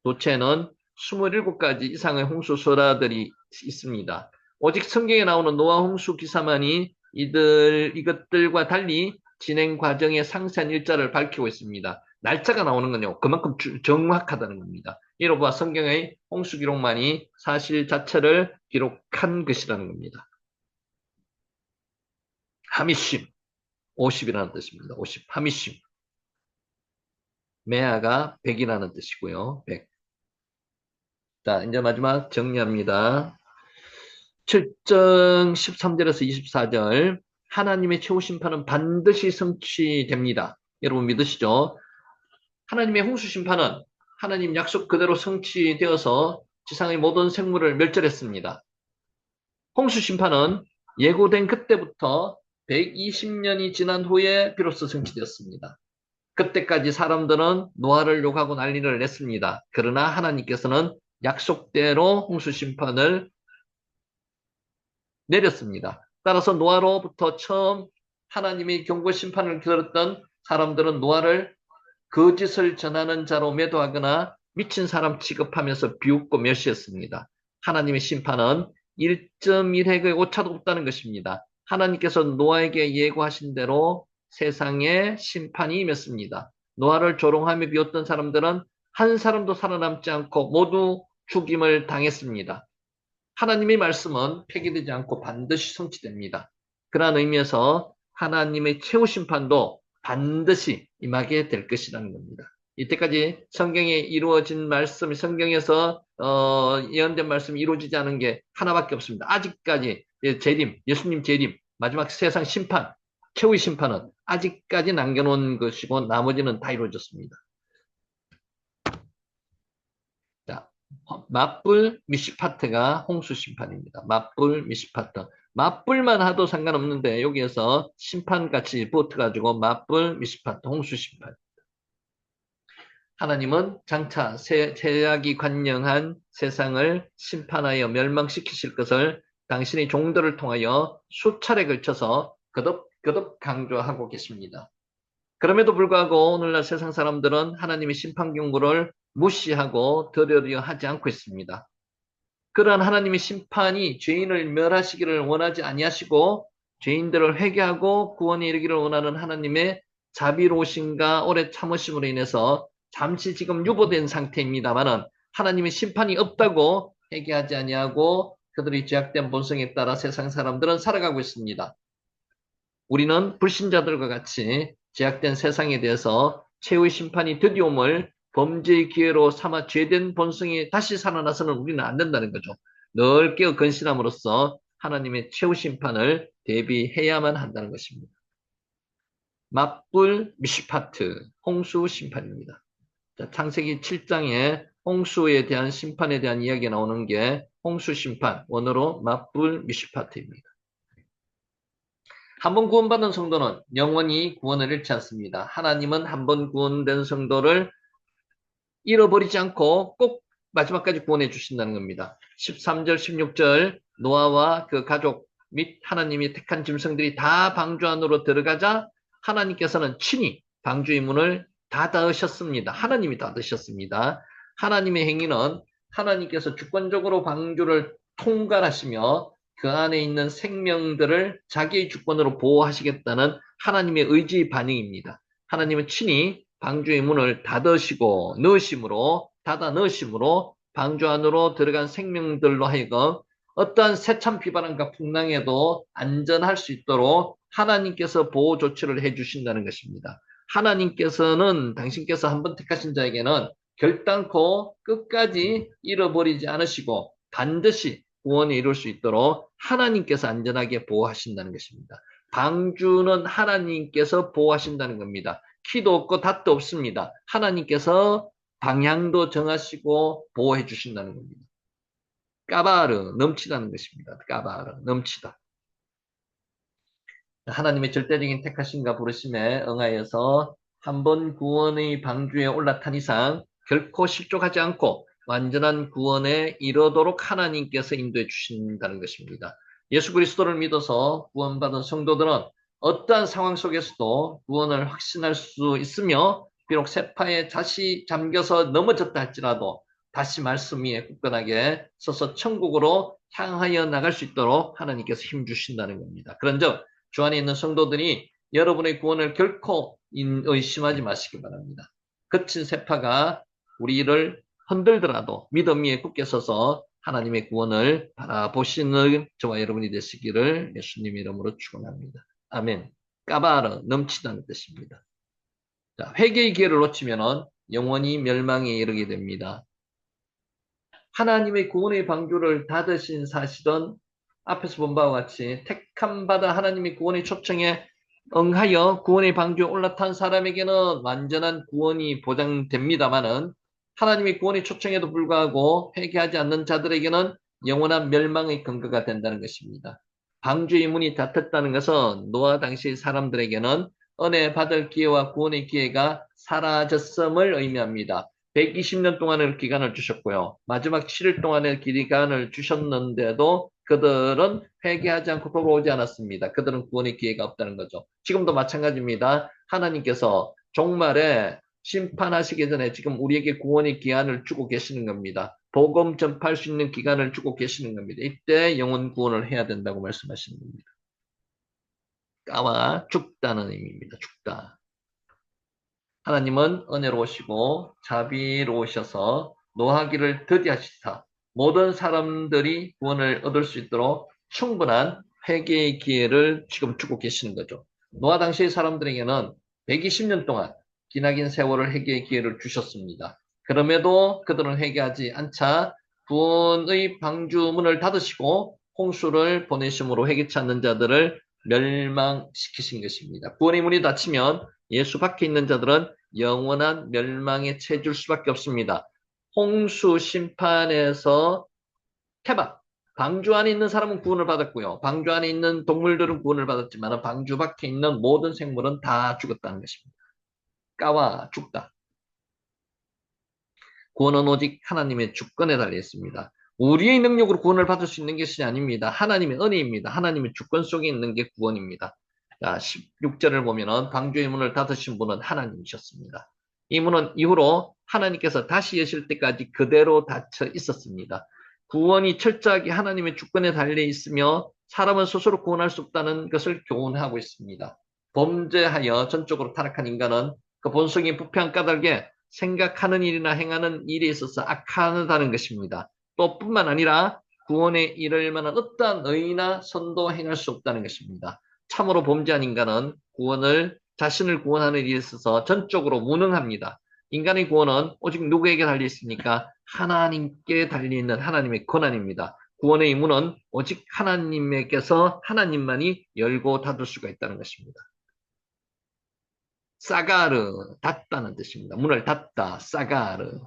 Speaker 1: 도체는 27가지 이상의 홍수 설화들이 있습니다. 오직 성경에 나오는 노아 홍수 기사만이 이것들과 달리 진행 과정의 상세한 일자를 밝히고 있습니다. 날짜가 나오는 건요, 그만큼 정확하다는 겁니다. 이로 봐 성경의 홍수 기록만이 사실 자체를 기록한 것이라는 겁니다. 하미심, 50이라는 뜻입니다. 50, 하미심. 메아가 100이라는 뜻이고요. 100. 자, 이제 마지막 정리합니다. 7장 13절에서 24절 하나님의 최후 심판은 반드시 성취됩니다. 여러분 믿으시죠? 하나님의 홍수 심판은 하나님 약속 그대로 성취되어서 지상의 모든 생물을 멸절했습니다. 홍수 심판은 예고된 그때부터 120년이 지난 후에 비로소 성취되었습니다. 그때까지 사람들은 노아를 욕하고 난리를 냈습니다. 그러나 하나님께서는 약속대로 홍수 심판을 내렸습니다. 따라서 노아로부터 처음 하나님의 경고 심판을 들었던 사람들은 노아를 거짓을 전하는 자로 매도하거나 미친 사람 취급하면서 비웃고 멸시했습니다. 하나님의 심판은 1.1핵의 오차도 없다는 것입니다. 하나님께서 노아에게 예고하신 대로 세상에 심판이 임했습니다. 노아를 조롱하며 비웃던 사람들은 한 사람도 살아남지 않고 모두 죽임을 당했습니다. 하나님의 말씀은 폐기되지 않고 반드시 성취됩니다. 그러한 의미에서 하나님의 최후 심판도 반드시 임하게 될 것이라는 겁니다. 이때까지 성경에 이루어진 말씀이 성경에서 예언된 말씀이 이루어지지 않은 게 하나밖에 없습니다. 아직까지 재림, 예수님 재림, 마지막 세상 심판, 최후의 심판은 아직까지 남겨놓은 것이고 나머지는 다 이루어졌습니다. 자, 맞불 미시파트가 홍수 심판입니다. 맞불 미시파트. 맞불만 하도 상관없는데 여기에서 심판같이 붙어가지고 맞불 미시파트 홍수 심판. 하나님은 장차 죄악이 관영한 세상을 심판하여 멸망시키실 것을 당신의 종들을 통하여 수차례 걸쳐서 거듭 강조하고 계십니다. 그럼에도 불구하고 오늘날 세상 사람들은 하나님의 심판 경고를 무시하고 들으려 하지 않고 있습니다. 그러한 하나님의 심판이 죄인을 멸하시기를 원하지 아니하시고 죄인들을 회개하고 구원에 이르기를 원하는 하나님의 자비로우심과 오래 참으심으로 인해서 잠시 지금 유보된 상태입니다만은 하나님의 심판이 없다고 회개하지 아니하고 그들의 죄악된 본성에 따라 세상 사람들은 살아가고 있습니다. 우리는 불신자들과 같이 죄악된 세상에 대해서 최후의 심판이 드디어 옴을 범죄의 기회로 삼아 죄된 본성이 다시 살아나서는 우리는 안 된다는 거죠. 늘 깨어 근신함으로써 하나님의 최후 심판을 대비해야만 한다는 것입니다. 맞불 미시파트, 홍수 심판입니다. 자, 창세기 7장에 홍수에 대한 심판에 대한 이야기가 나오는 게 홍수 심판, 원어로 맞불 미시파트입니다. 한 번 구원받은 성도는 영원히 구원을 잃지 않습니다. 하나님은 한 번 구원된 성도를 잃어버리지 않고 꼭 마지막까지 구원해 주신다는 겁니다. 13절, 16절 노아와 그 가족 및 하나님이 택한 짐승들이 다 방주 안으로 들어가자 하나님께서는 친히 방주의 문을 닫으셨습니다. 하나님이 닫으셨습니다. 하나님의 행위는 하나님께서 주권적으로 방주를 통과하시며 그 안에 있는 생명들을 자기의 주권으로 보호하시겠다는 하나님의 의지의 반응입니다. 하나님은 친히 방주의 문을 닫아 넣으심으로 방주 안으로 들어간 생명들로 하여금 어떠한 세찬 비바람과 풍랑에도 안전할 수 있도록 하나님께서 보호 조치를 해주신다는 것입니다. 하나님께서는 당신께서 한번 택하신 자에게는 결단코 끝까지 잃어버리지 않으시고 반드시 구원에 이룰 수 있도록 하나님께서 안전하게 보호하신다는 것입니다. 방주는 하나님께서 보호하신다는 겁니다. 키도 없고 닷도 없습니다. 하나님께서 방향도 정하시고 보호해 주신다는 겁니다. 까바르, 넘치다는 것입니다. 까바르, 넘치다. 하나님의 절대적인 택하심과 부르심에 응하여서 한 번 구원의 방주에 올라탄 이상 결코 실족하지 않고 완전한 구원에 이르도록 하나님께서 인도해 주신다는 것입니다. 예수 그리스도를 믿어서 구원받은 성도들은 어떠한 상황 속에서도 구원을 확신할 수 있으며 비록 세파에 다시 잠겨서 넘어졌다 할지라도 다시 말씀 위에 굳건하게 서서 천국으로 향하여 나갈 수 있도록 하나님께서 힘 주신다는 겁니다. 그런즉 주 안에 있는 성도들이 여러분의 구원을 결코 의심하지 마시기 바랍니다. 거친 세파가 우리를 흔들더라도 믿음 위에 굳게 서서 하나님의 구원을 바라보시는 저와 여러분이 되시기를 예수님 이름으로 축원합니다. 아멘. 까바르 넘치다는 뜻입니다. 자, 회개의 기회를 놓치면 영원히 멸망에 이르게 됩니다. 하나님의 구원의 방주를 닫으신 사실은 앞에서 본 바와 같이 택함 받아 하나님의 구원의 초청에 응하여 구원의 방주에 올라탄 사람에게는 완전한 구원이 보장됩니다마는 하나님의 구원의 초청에도 불구하고 회개하지 않는 자들에게는 영원한 멸망의 근거가 된다는 것입니다. 방주의 문이 닫혔다는 것은 노아 당시 사람들에게는 은혜 받을 기회와 구원의 기회가 사라졌음을 의미합니다. 120년 동안의 기간을 주셨고요. 마지막 7일 동안의 기간을 주셨는데도 그들은 회개하지 않고 돌아오지 않았습니다. 그들은 구원의 기회가 없다는 거죠. 지금도 마찬가지입니다. 하나님께서 종말에 심판하시기 전에 지금 우리에게 구원의 기한을 주고 계시는 겁니다. 복음 전파할 수 있는 기간을 주고 계시는 겁니다. 이때 영혼 구원을 해야 된다고 말씀하시는 겁니다. 까마 죽다는 의미입니다. 죽다. 하나님은 은혜로우시고 자비로우셔서 노하기를 더디하시사 모든 사람들이 구원을 얻을 수 있도록 충분한 회개의 기회를 지금 주고 계시는 거죠. 노아 당시의 사람들에게는 120년 동안 기나긴 세월을 회개의 기회를 주셨습니다. 그럼에도 그들은 회개하지 않자 구원의 방주문을 닫으시고 홍수를 보내심으로 회개치 않는 자들을 멸망시키신 것입니다. 구원의 문이 닫히면 예수 밖에 있는 자들은 영원한 멸망에 처해질 수밖에 없습니다. 홍수 심판에서 태반, 방주 안에 있는 사람은 구원을 받았고요. 방주 안에 있는 동물들은 구원을 받았지만 방주 밖에 있는 모든 생물은 다 죽었다는 것입니다. 까와 죽다. 구원은 오직 하나님의 주권에 달려 있습니다. 우리의 능력으로 구원을 받을 수 있는 것이 아닙니다. 하나님의 은혜입니다. 하나님의 주권 속에 있는 게 구원입니다. 자, 16절을 보면은 방주의 문을 닫으신 분은 하나님이셨습니다. 이 문은 이후로 하나님께서 다시 여실 때까지 그대로 닫혀 있었습니다. 구원이 철저하게 하나님의 주권에 달려 있으며 사람은 스스로 구원할 수 없다는 것을 교훈하고 있습니다. 범죄하여 전적으로 타락한 인간은 그 본성이 부패한 까닭에 생각하는 일이나 행하는 일에 있어서 악하다는 것입니다. 또 뿐만 아니라 구원에 이를 만한 어떠한 의나 선도 행할 수 없다는 것입니다. 참으로 범죄한 인간은 자신을 구원하는 일에 있어서 전적으로 무능합니다. 인간의 구원은 오직 누구에게 달려 있습니까? 하나님께 달려 있는 하나님의 권한입니다. 구원의 문은 오직 하나님께서 하나님만이 열고 닫을 수가 있다는 것입니다. 사가르, 닫다는 뜻입니다. 문을 닫다, 사가르.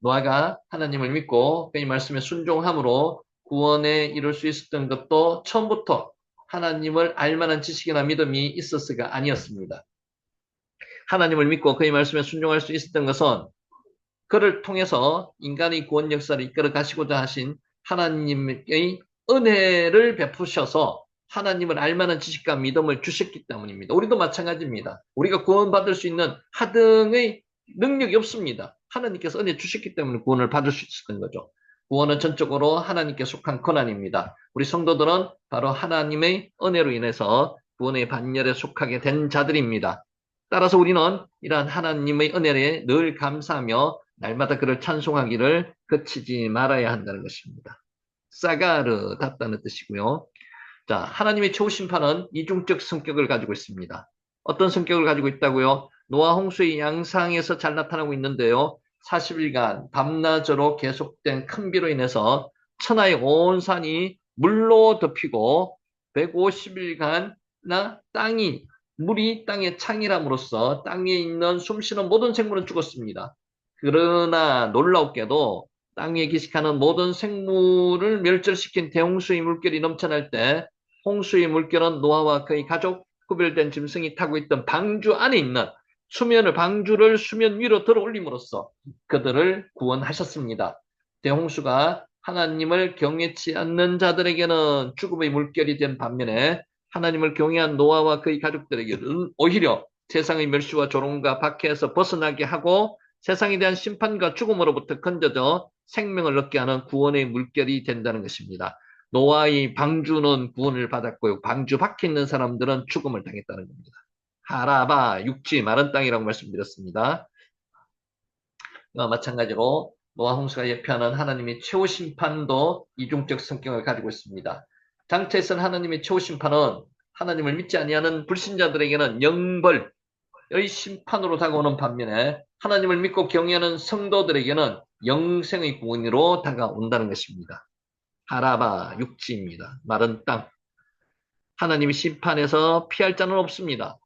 Speaker 1: 노아가 하나님을 믿고 이 말씀에 순종함으로 구원에 이룰 수 있었던 것도 처음부터 하나님을 알만한 지식이나 믿음이 있었어가 아니었습니다. 하나님을 믿고 그의 말씀에 순종할 수 있었던 것은 그를 통해서 인간의 구원 역사를 이끌어 가시고자 하신 하나님의 은혜를 베푸셔서 하나님을 알만한 지식과 믿음을 주셨기 때문입니다. 우리도 마찬가지입니다. 우리가 구원받을 수 있는 하등의 능력이 없습니다. 하나님께서 은혜 주셨기 때문에 구원을 받을 수 있었던 거죠. 구원은 전적으로 하나님께 속한 권한입니다. 우리 성도들은 바로 하나님의 은혜로 인해서 구원의 반열에 속하게 된 자들입니다. 따라서 우리는 이러한 하나님의 은혜에 늘 감사하며 날마다 그를 찬송하기를 그치지 말아야 한다는 것입니다. 사가르, 닫다는 뜻이고요. 자, 하나님의 최후 심판은 이중적 성격을 가지고 있습니다. 어떤 성격을 가지고 있다고요? 노아 홍수의 양상에서 잘 나타나고 있는데요. 40일간 밤낮으로 계속된 큰 비로 인해서 천하의 온 산이 물로 덮이고 150일간나 물이 땅에 창이람으로써 땅에 있는 숨쉬는 모든 생물은 죽었습니다. 그러나 놀랍게도 땅에 기식하는 모든 생물을 멸절시킨 대홍수의 물결이 넘쳐날 때 홍수의 물결은 노아와 그의 가족, 구별된 짐승이 타고 있던 방주 안에 있는 방주를 수면 위로 들어 올림으로써 그들을 구원하셨습니다. 대홍수가 하나님을 경외치 않는 자들에게는 죽음의 물결이 된 반면에 하나님을 경외한 노아와 그의 가족들에게는 오히려 세상의 멸시와 조롱과 박해에서 벗어나게 하고 세상에 대한 심판과 죽음으로부터 건져져 생명을 얻게 하는 구원의 물결이 된다는 것입니다. 노아의 방주는 구원을 받았고요. 방주 밖에 있는 사람들은 죽음을 당했다는 겁니다. 하라바, 육지, 마른 땅이라고 말씀드렸습니다. 마찬가지로 노아 홍수가 예표하는 하나님의 최후 심판도 이중적 성격을 가지고 있습니다. 장차에선 하나님의 최후 심판은 하나님을 믿지 아니하는 불신자들에게는 영벌의 심판으로 다가오는 반면에 하나님을 믿고 경외하는 성도들에게는 영생의 구원으로 다가온다는 것입니다. 하라바, 육지입니다. 마른 땅. 하나님의 심판에서 피할 자는 없습니다.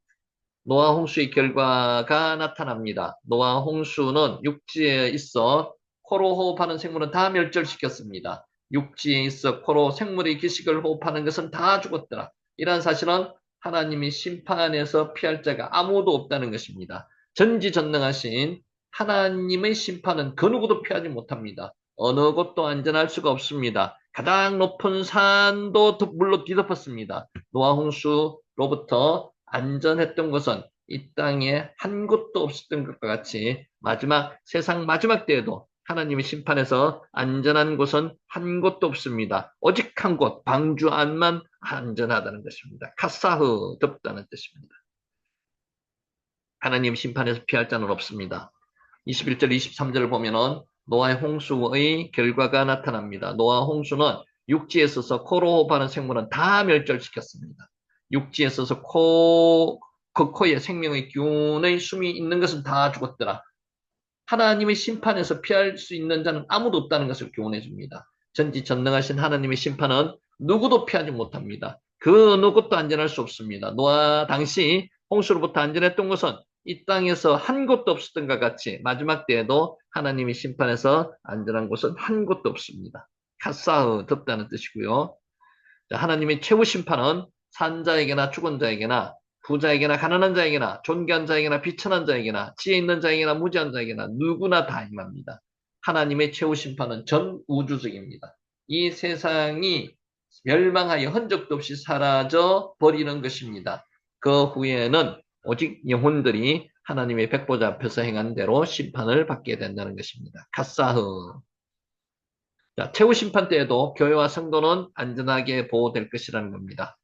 Speaker 1: 노아 홍수의 결과가 나타납니다. 노아 홍수는 육지에 있어 코로 호흡하는 생물은 다 멸절시켰습니다. 육지에 있어 코로 생물의 기식을 호흡하는 것은 다 죽었더라. 이러한 사실은 하나님의 심판에서 피할 자가 아무도 없다는 것입니다. 전지전능하신 하나님의 심판은 그 누구도 피하지 못합니다. 어느 곳도 안전할 수가 없습니다. 가장 높은 산도 물로 뒤덮었습니다. 노아 홍수로부터 안전했던 것은 이 땅에 한 곳도 없었던 것과 같이 세상 마지막 때에도 하나님의 심판에서 안전한 곳은 한 곳도 없습니다. 오직 한 곳, 방주 안만 안전하다는 것입니다. 카사흐, 덥다는 뜻입니다. 하나님 심판에서 피할 자는 없습니다. 21절, 23절을 보면은 노아의 홍수의 결과가 나타납니다. 노아 홍수는 육지에 있어서 코로 호흡하는 생물은 다 멸절시켰습니다. 육지에 있어서 그 코에 생명의 기운의 숨이 있는 것은 다 죽었더라. 하나님의 심판에서 피할 수 있는 자는 아무도 없다는 것을 교훈해 줍니다. 전지전능하신 하나님의 심판은 누구도 피하지 못합니다. 그 누구도 안전할 수 없습니다. 노아 당시 홍수로부터 안전했던 것은 이 땅에서 한 곳도 없었던 것 같이 마지막 때에도 하나님의 심판에서 안전한 곳은 한 곳도 없습니다. 카사흐, 덥다는 뜻이고요. 하나님의 최후 심판은 산자에게나 죽은 자에게나 부자에게나 가난한 자에게나 존귀한 자에게나 비천한 자에게나 지혜 있는 자에게나 무지한 자에게나 누구나 다 임합니다. 하나님의 최후 심판은 전 우주적입니다. 이 세상이 멸망하여 흔적도 없이 사라져 버리는 것입니다. 그 후에는 오직 영혼들이 하나님의 백보자 앞에서 행한 대로 심판을 받게 된다는 것입니다. 카사흐. 자, 최후 심판 때에도 교회와 성도는 안전하게 보호될 것이라는 겁니다.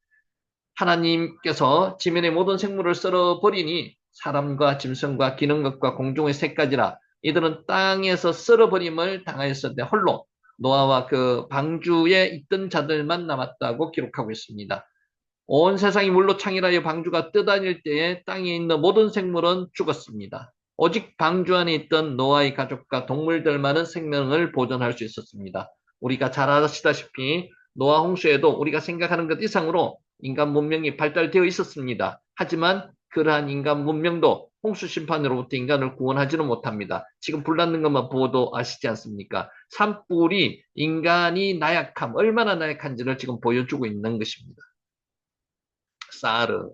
Speaker 1: 하나님께서 지면의 모든 생물을 썰어버리니 사람과 짐승과 기는 것과 공중의 새까지라 이들은 땅에서 썰어버림을 당하였을 때 홀로 노아와 그 방주에 있던 자들만 남았다고 기록하고 있습니다. 온 세상이 물로 창이라여 방주가 떠다닐 때에 땅에 있는 모든 생물은 죽었습니다. 오직 방주 안에 있던 노아의 가족과 동물들만은 생명을 보존할 수 있었습니다. 우리가 잘 아시다시피 노아 홍수에도 우리가 생각하는 것 이상으로 인간 문명이 발달되어 있었습니다. 하지만 그러한 인간 문명도 홍수 심판으로부터 인간을 구원하지는 못합니다. 지금 불났는 것만 보도 아시지 않습니까? 산불이 인간이 나약함, 얼마나 나약한지를 지금 보여주고 있는 것입니다. 사르.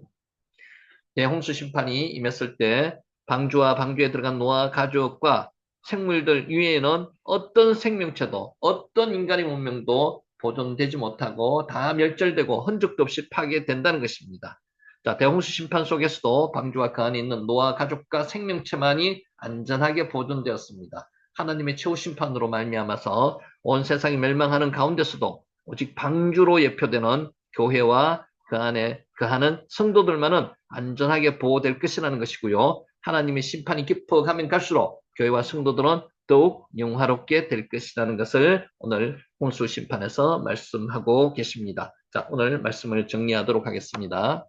Speaker 1: 대홍수 심판이 임했을 때 방주와 방주에 들어간 노아 가족과 생물들 위에는 어떤 생명체도 어떤 인간의 문명도 보존되지 못하고 다 멸절되고 흔적도 없이 파괴된다는 것입니다. 자, 대홍수 심판 속에서도 방주와 그 안에 있는 노아 가족과 생명체만이 안전하게 보존되었습니다. 하나님의 최후 심판으로 말미암아서 온 세상이 멸망하는 가운데서도 오직 방주로 예표되는 교회와 그 안에 거하는 성도들만은 안전하게 보호될 것이라는 것이고요. 하나님의 심판이 깊어가면 갈수록 교회와 성도들은 더욱 영화롭게 될 것이라는 것을 오늘 홍수 심판에서 말씀하고 계십니다. 자, 오늘 말씀을 정리하도록 하겠습니다.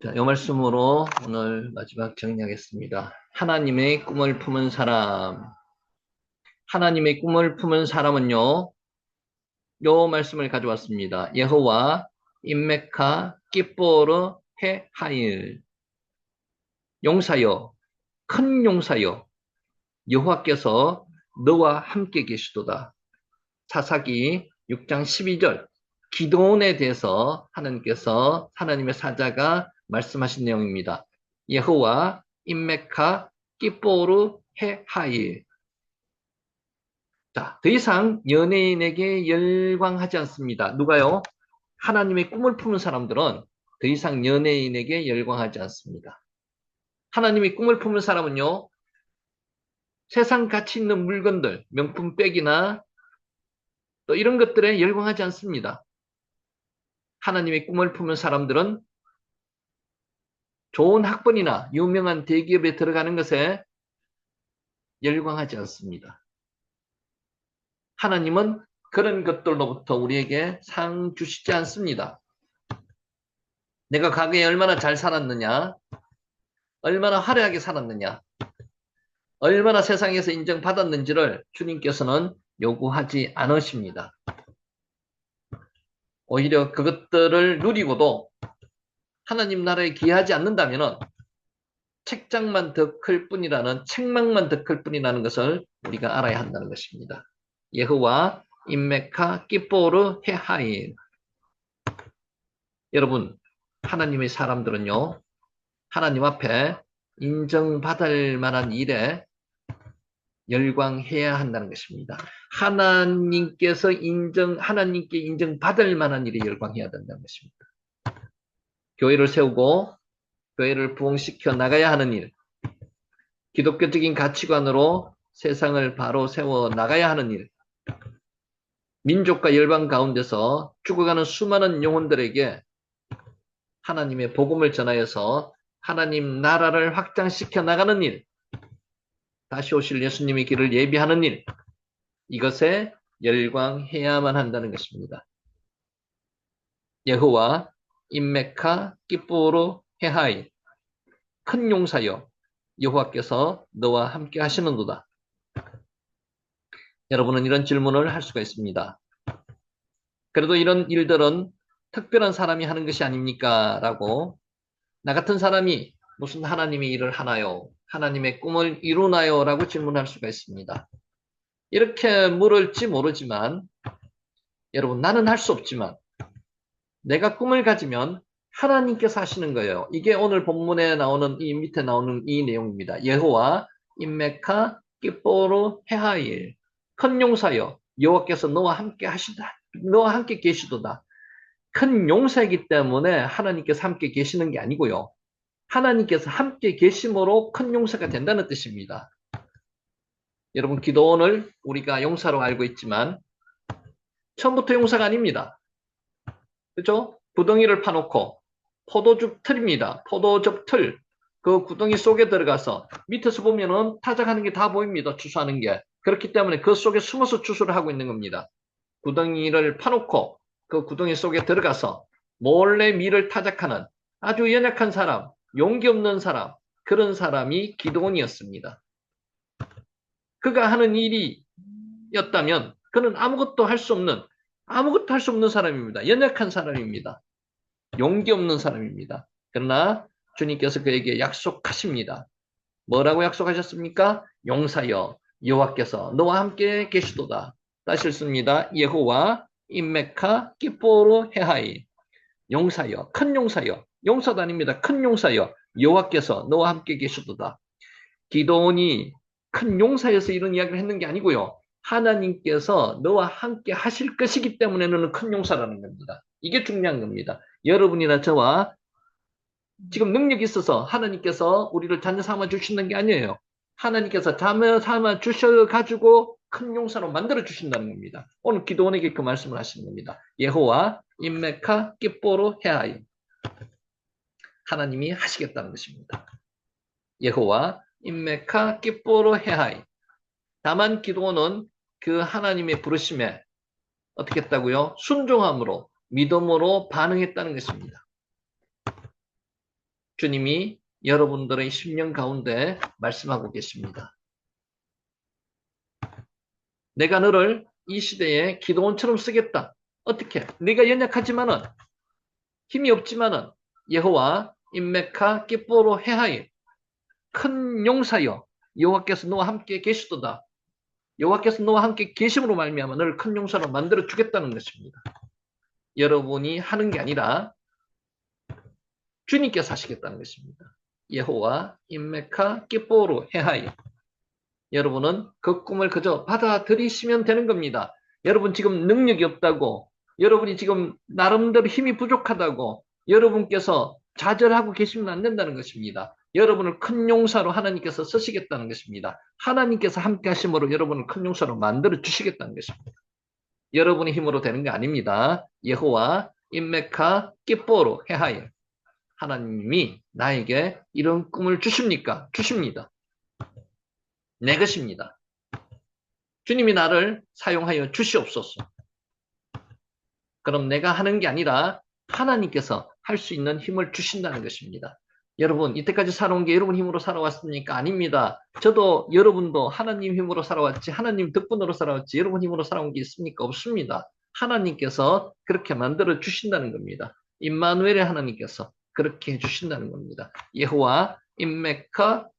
Speaker 1: 자, 이 말씀으로 오늘 마지막 정리하겠습니다. 하나님의 꿈을 품은 사람. 하나님의 꿈을 품은 사람은요, 요 말씀을 가져왔습니다. 여호와 인메카 끼뽀르 해 하일. 용사여, 큰 용사여, 여호와께서 너와 함께 계시도다. 사사기 6장 12절 기도원에 대해서 하나님께서 하나님의 사자가 말씀하신 내용입니다. 여호와 인메카 끼뽀르 해 하일. 자, 더 이상 연예인에게 열광하지 않습니다. 누가요? 하나님의 꿈을 품은 사람들은 더 이상 연예인에게 열광하지 않습니다. 하나님의 꿈을 품은 사람은요, 세상 가치 있는 물건들, 명품백이나 또 이런 것들에 열광하지 않습니다. 하나님의 꿈을 품은 사람들은 좋은 학번이나 유명한 대기업에 들어가는 것에 열광하지 않습니다. 하나님은 그런 것들로부터 우리에게 상 주시지 않습니다. 내가 과거에 얼마나 잘 살았느냐, 얼마나 화려하게 살았느냐, 얼마나 세상에서 인정받았는지를 주님께서는 요구하지 않으십니다. 오히려 그것들을 누리고도 하나님 나라에 기여하지 않는다면 책장만 더 클 뿐이라는, 책망만 더 클 뿐이라는 것을 우리가 알아야 한다는 것입니다. 여호와 인메카 끼뽀르 헤하인. 여러분, 하나님의 사람들은요, 하나님 앞에 인정받을 만한 일에 열광해야 한다는 것입니다. 하나님께 인정받을 만한 일에 열광해야 된다는 것입니다. 교회를 세우고 교회를 부흥시켜 나가야 하는 일, 기독교적인 가치관으로 세상을 바로 세워 나가야 하는 일, 민족과 열방 가운데서 죽어가는 수많은 영혼들에게 하나님의 복음을 전하여서 하나님 나라를 확장시켜 나가는 일, 다시 오실 예수님의 길을 예비하는 일, 이것에 열광해야만 한다는 것입니다. 여호와 인메카 기쁘로 헤하이, 큰 용사여 여호와께서 너와 함께 하시는도다. 여러분은 이런 질문을 할 수가 있습니다. 그래도 이런 일들은 특별한 사람이 하는 것이 아닙니까? 라고, 나 같은 사람이 무슨 하나님의 일을 하나요? 하나님의 꿈을 이루나요? 라고 질문할 수가 있습니다. 이렇게 물을지 모르지만, 여러분, 나는 할 수 없지만, 내가 꿈을 가지면 하나님께서 하시는 거예요. 이게 오늘 본문에 나오는 이 밑에 나오는 이 내용입니다. 여호와 인메카 기뻐로 헤하일, 큰 용사여 여호와께서 너와 함께 하시다. 너와 함께 계시도다. 큰 용사이기 때문에 하나님께서 함께 계시는 게 아니고요. 하나님께서 함께 계심으로 큰 용사가 된다는 뜻입니다. 여러분, 기도원을 우리가 용사로 알고 있지만 처음부터 용사가 아닙니다. 그죠? 구덩이를 파놓고 포도즙 틀입니다. 포도즙 틀. 그 구덩이 속에 들어가서 밑에서 보면은 타작하는 게 다 보입니다. 추수하는 게. 그렇기 때문에 그 속에 숨어서 추수를 하고 있는 겁니다. 구덩이를 파놓고 그 구덩이 속에 들어가서 몰래 밀을 타작하는 아주 연약한 사람, 용기 없는 사람, 그런 사람이 기드온이었습니다. 그가 하는 일이었다면 그는 아무것도 할 수 없는 사람입니다. 연약한 사람입니다. 용기 없는 사람입니다. 그러나 주님께서 그에게 약속하십니다. 뭐라고 약속하셨습니까? 용사여 여호와께서 너와 함께 계시도다. 다시 읽습니다. 여호와 인메카 기뻐로 헤하이, 용사여, 큰 용사여, 용사도 아닙니다. 큰 용사여 여호와께서 너와 함께 계시도다. 기도원이 큰 용사여서 이런 이야기를 했는 게 아니고요. 하나님께서 너와 함께 하실 것이기 때문에 너는 큰 용사라는 겁니다. 이게 중요한 겁니다. 여러분이나 저와 지금 능력이 있어서 하나님께서 우리를 자녀 삼아 주시는 게 아니에요. 하나님께서 자녀 삼아 주셔가지고 큰 용사로 만들어 주신다는 겁니다. 오늘 기도원에게 그 말씀을 하시는 겁니다. 여호와 인메카 기뻐로 헤아이, 하나님이 하시겠다는 것입니다. 여호와 인메카 기뻐로 헤아이. 다만 기도원은 그 하나님의 부르심에 어떻게 했다고요? 순종함으로, 믿음으로 반응했다는 것입니다. 주님이 여러분들의 심령 가운데 말씀하고 계십니다. 내가 너를 이 시대에 기도원처럼 쓰겠다. 어떻게? 네가 연약하지만은, 힘이 없지만은, 여호와 인메카 기뻐로 헤하이, 큰 용사여 여호와께서 너와 함께 계시도다. 여호와께서 너와 함께 계심으로 말미암아 너를 큰 용사로 만들어 주겠다는 것입니다. 여러분이 하는 게 아니라 주님께서 하시겠다는 것입니다. 여호와 인메카 기뻐로 헤하이. 여러분은 그 꿈을 그저 받아들이시면 되는 겁니다. 여러분 지금 능력이 없다고, 여러분이 지금 나름대로 힘이 부족하다고 여러분께서 좌절하고 계시면 안 된다는 것입니다. 여러분을 큰 용사로 하나님께서 쓰시겠다는 것입니다. 하나님께서 함께 하심으로 여러분을 큰 용사로 만들어 주시겠다는 것입니다. 여러분의 힘으로 되는 게 아닙니다. 여호와 인메카 기뻐로 헤하이. 하나님이 나에게 이런 꿈을 주십니까? 주십니다. 내 것입니다. 주님이 나를 사용하여 주시옵소서. 그럼 내가 하는 게 아니라 하나님께서 할 수 있는 힘을 주신다는 것입니다. 여러분, 이때까지 살아온 게 여러분 힘으로 살아왔습니까? 아닙니다. 저도 여러분도 하나님 힘으로 살아왔지, 하나님 덕분으로 살아왔지, 여러분 힘으로 살아온 게 있습니까? 없습니다. 하나님께서 그렇게 만들어 주신다는 겁니다. 임마누엘의 하나님께서 그렇게 해주신다는 겁니다. 여호와 인메카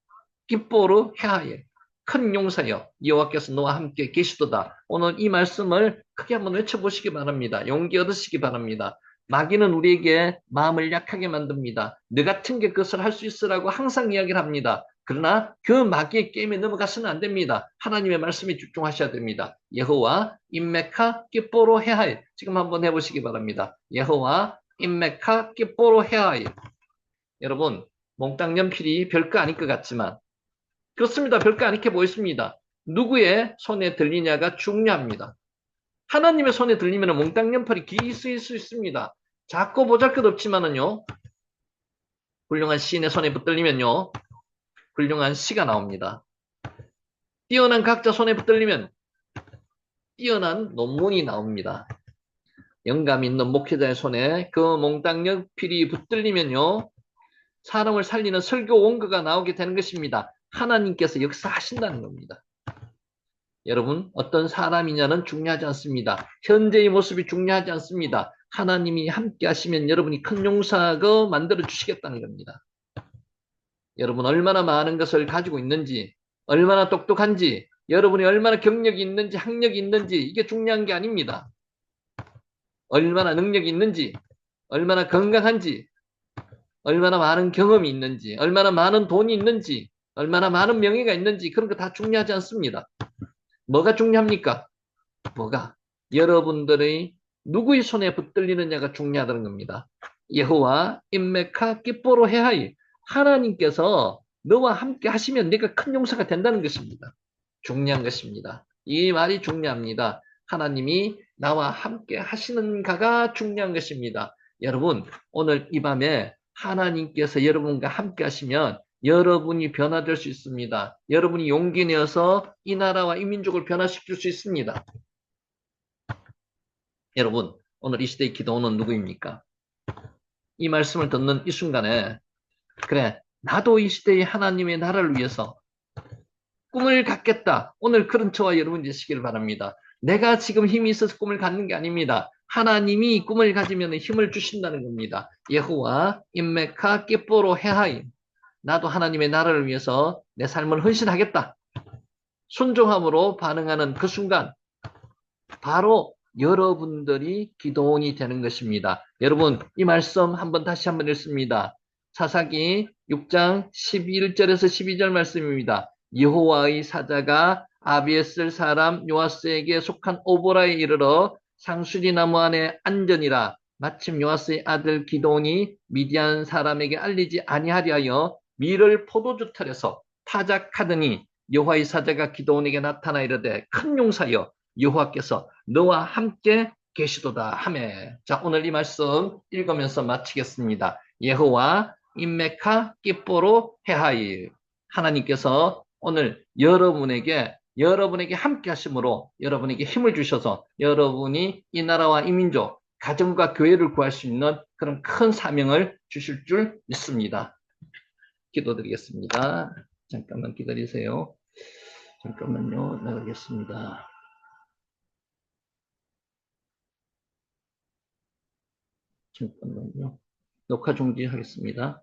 Speaker 1: 기뻐로 헤하예, 큰 용사여 여호와께서 너와 함께 계시도다. 오늘 이 말씀을 크게 한번 외쳐보시기 바랍니다. 용기 얻으시기 바랍니다. 마귀는 우리에게 마음을 약하게 만듭니다. 너 같은 게 그것을 할 수 있으라고 항상 이야기를 합니다. 그러나 그 마귀의 게임에 넘어가서는 안 됩니다. 하나님의 말씀에 집중하셔야 됩니다. 여호와 인메카 기뻐로 헤하예, 지금 한번 해보시기 바랍니다. 여호와 인메카 기뻐로 헤하예. 여러분, 몽땅 연필이 별거 아닐 것 같지만 그렇습니다. 별거 아니게 보였습니다. 누구의 손에 들리냐가 중요합니다. 하나님의 손에 들리면 몽땅 연팔이 기스일 수 있습니다. 작고 보잘것없지만은요, 훌륭한 시인의 손에 붙들리면요, 훌륭한 시가 나옵니다. 뛰어난 각자 손에 붙들리면 뛰어난 논문이 나옵니다. 영감 있는 목회자의 손에 그 몽땅 연필이 붙들리면요, 사람을 살리는 설교 원고가 나오게 되는 것입니다. 하나님께서 역사하신다는 겁니다. 여러분, 어떤 사람이냐는 중요하지 않습니다. 현재의 모습이 중요하지 않습니다. 하나님이 함께 하시면 여러분이 큰 용사가 만들어 주시겠다는 겁니다. 여러분, 얼마나 많은 것을 가지고 있는지, 얼마나 똑똑한지, 여러분이 얼마나 경력이 있는지, 학력이 있는지, 이게 중요한 게 아닙니다. 얼마나 능력이 있는지, 얼마나 건강한지, 얼마나 많은 경험이 있는지, 얼마나 많은 돈이 있는지, 얼마나 많은 명예가 있는지, 그런 거 다 중요하지 않습니다. 뭐가 중요합니까? 뭐가? 여러분들의 누구의 손에 붙들리느냐가 중요하다는 겁니다. 여호와 인메카 기뻐로 해하이. 하나님께서 너와 함께 하시면 네가 큰 용사가 된다는 것입니다. 중요한 것입니다. 이 말이 중요합니다. 하나님이 나와 함께 하시는가가 중요한 것입니다. 여러분, 오늘 이 밤에 하나님께서 여러분과 함께 하시면 여러분이 변화될 수 있습니다. 여러분이 용기 내어서 이 나라와 이 민족을 변화시킬 수 있습니다. 여러분, 오늘 이 시대의 기도원은 누구입니까? 이 말씀을 듣는 이 순간에, 그래, 나도 이 시대의 하나님의 나라를 위해서 꿈을 갖겠다. 오늘 그런 저와 여러분 되시길 바랍니다. 내가 지금 힘이 있어서 꿈을 갖는 게 아닙니다. 하나님이 꿈을 가지면 힘을 주신다는 겁니다. 여호와 인메카 끼뽀로 헤하이. 나도 하나님의 나라를 위해서 내 삶을 헌신하겠다. 순종함으로 반응하는 그 순간 바로 여러분들이 기도원이 되는 것입니다. 여러분, 이 말씀 다시 한번 읽습니다. 사사기 6장 11절에서 12절 말씀입니다. 여호와의 사자가 아비에셀 사람 요아스에게 속한 오보라에 이르러 상수리 나무 안에 앉으니라. 마침 요아스의 아들 기도온이 미디안 사람에게 알리지 아니하리하여 밀을 포도주 털에서 타작하더니 여호와의 사자가 기도온에게 나타나 이르되 큰 용사여 여호와께서 너와 함께 계시도다 하매. 자, 오늘 이 말씀 읽으면서 마치겠습니다. 여호와 인메카 끼뽀로 헤하이. 하나님께서 오늘 여러분에게 함께 하심으로 여러분에게 힘을 주셔서 여러분이 이 나라와 이 민족, 가정과 교회를 구할 수 있는 그런 큰 사명을 주실 줄 믿습니다. 기도드리겠습니다. 잠깐만 기다리세요. 잠깐만요. 나가겠습니다. 잠깐만요. 녹화 중지하겠습니다.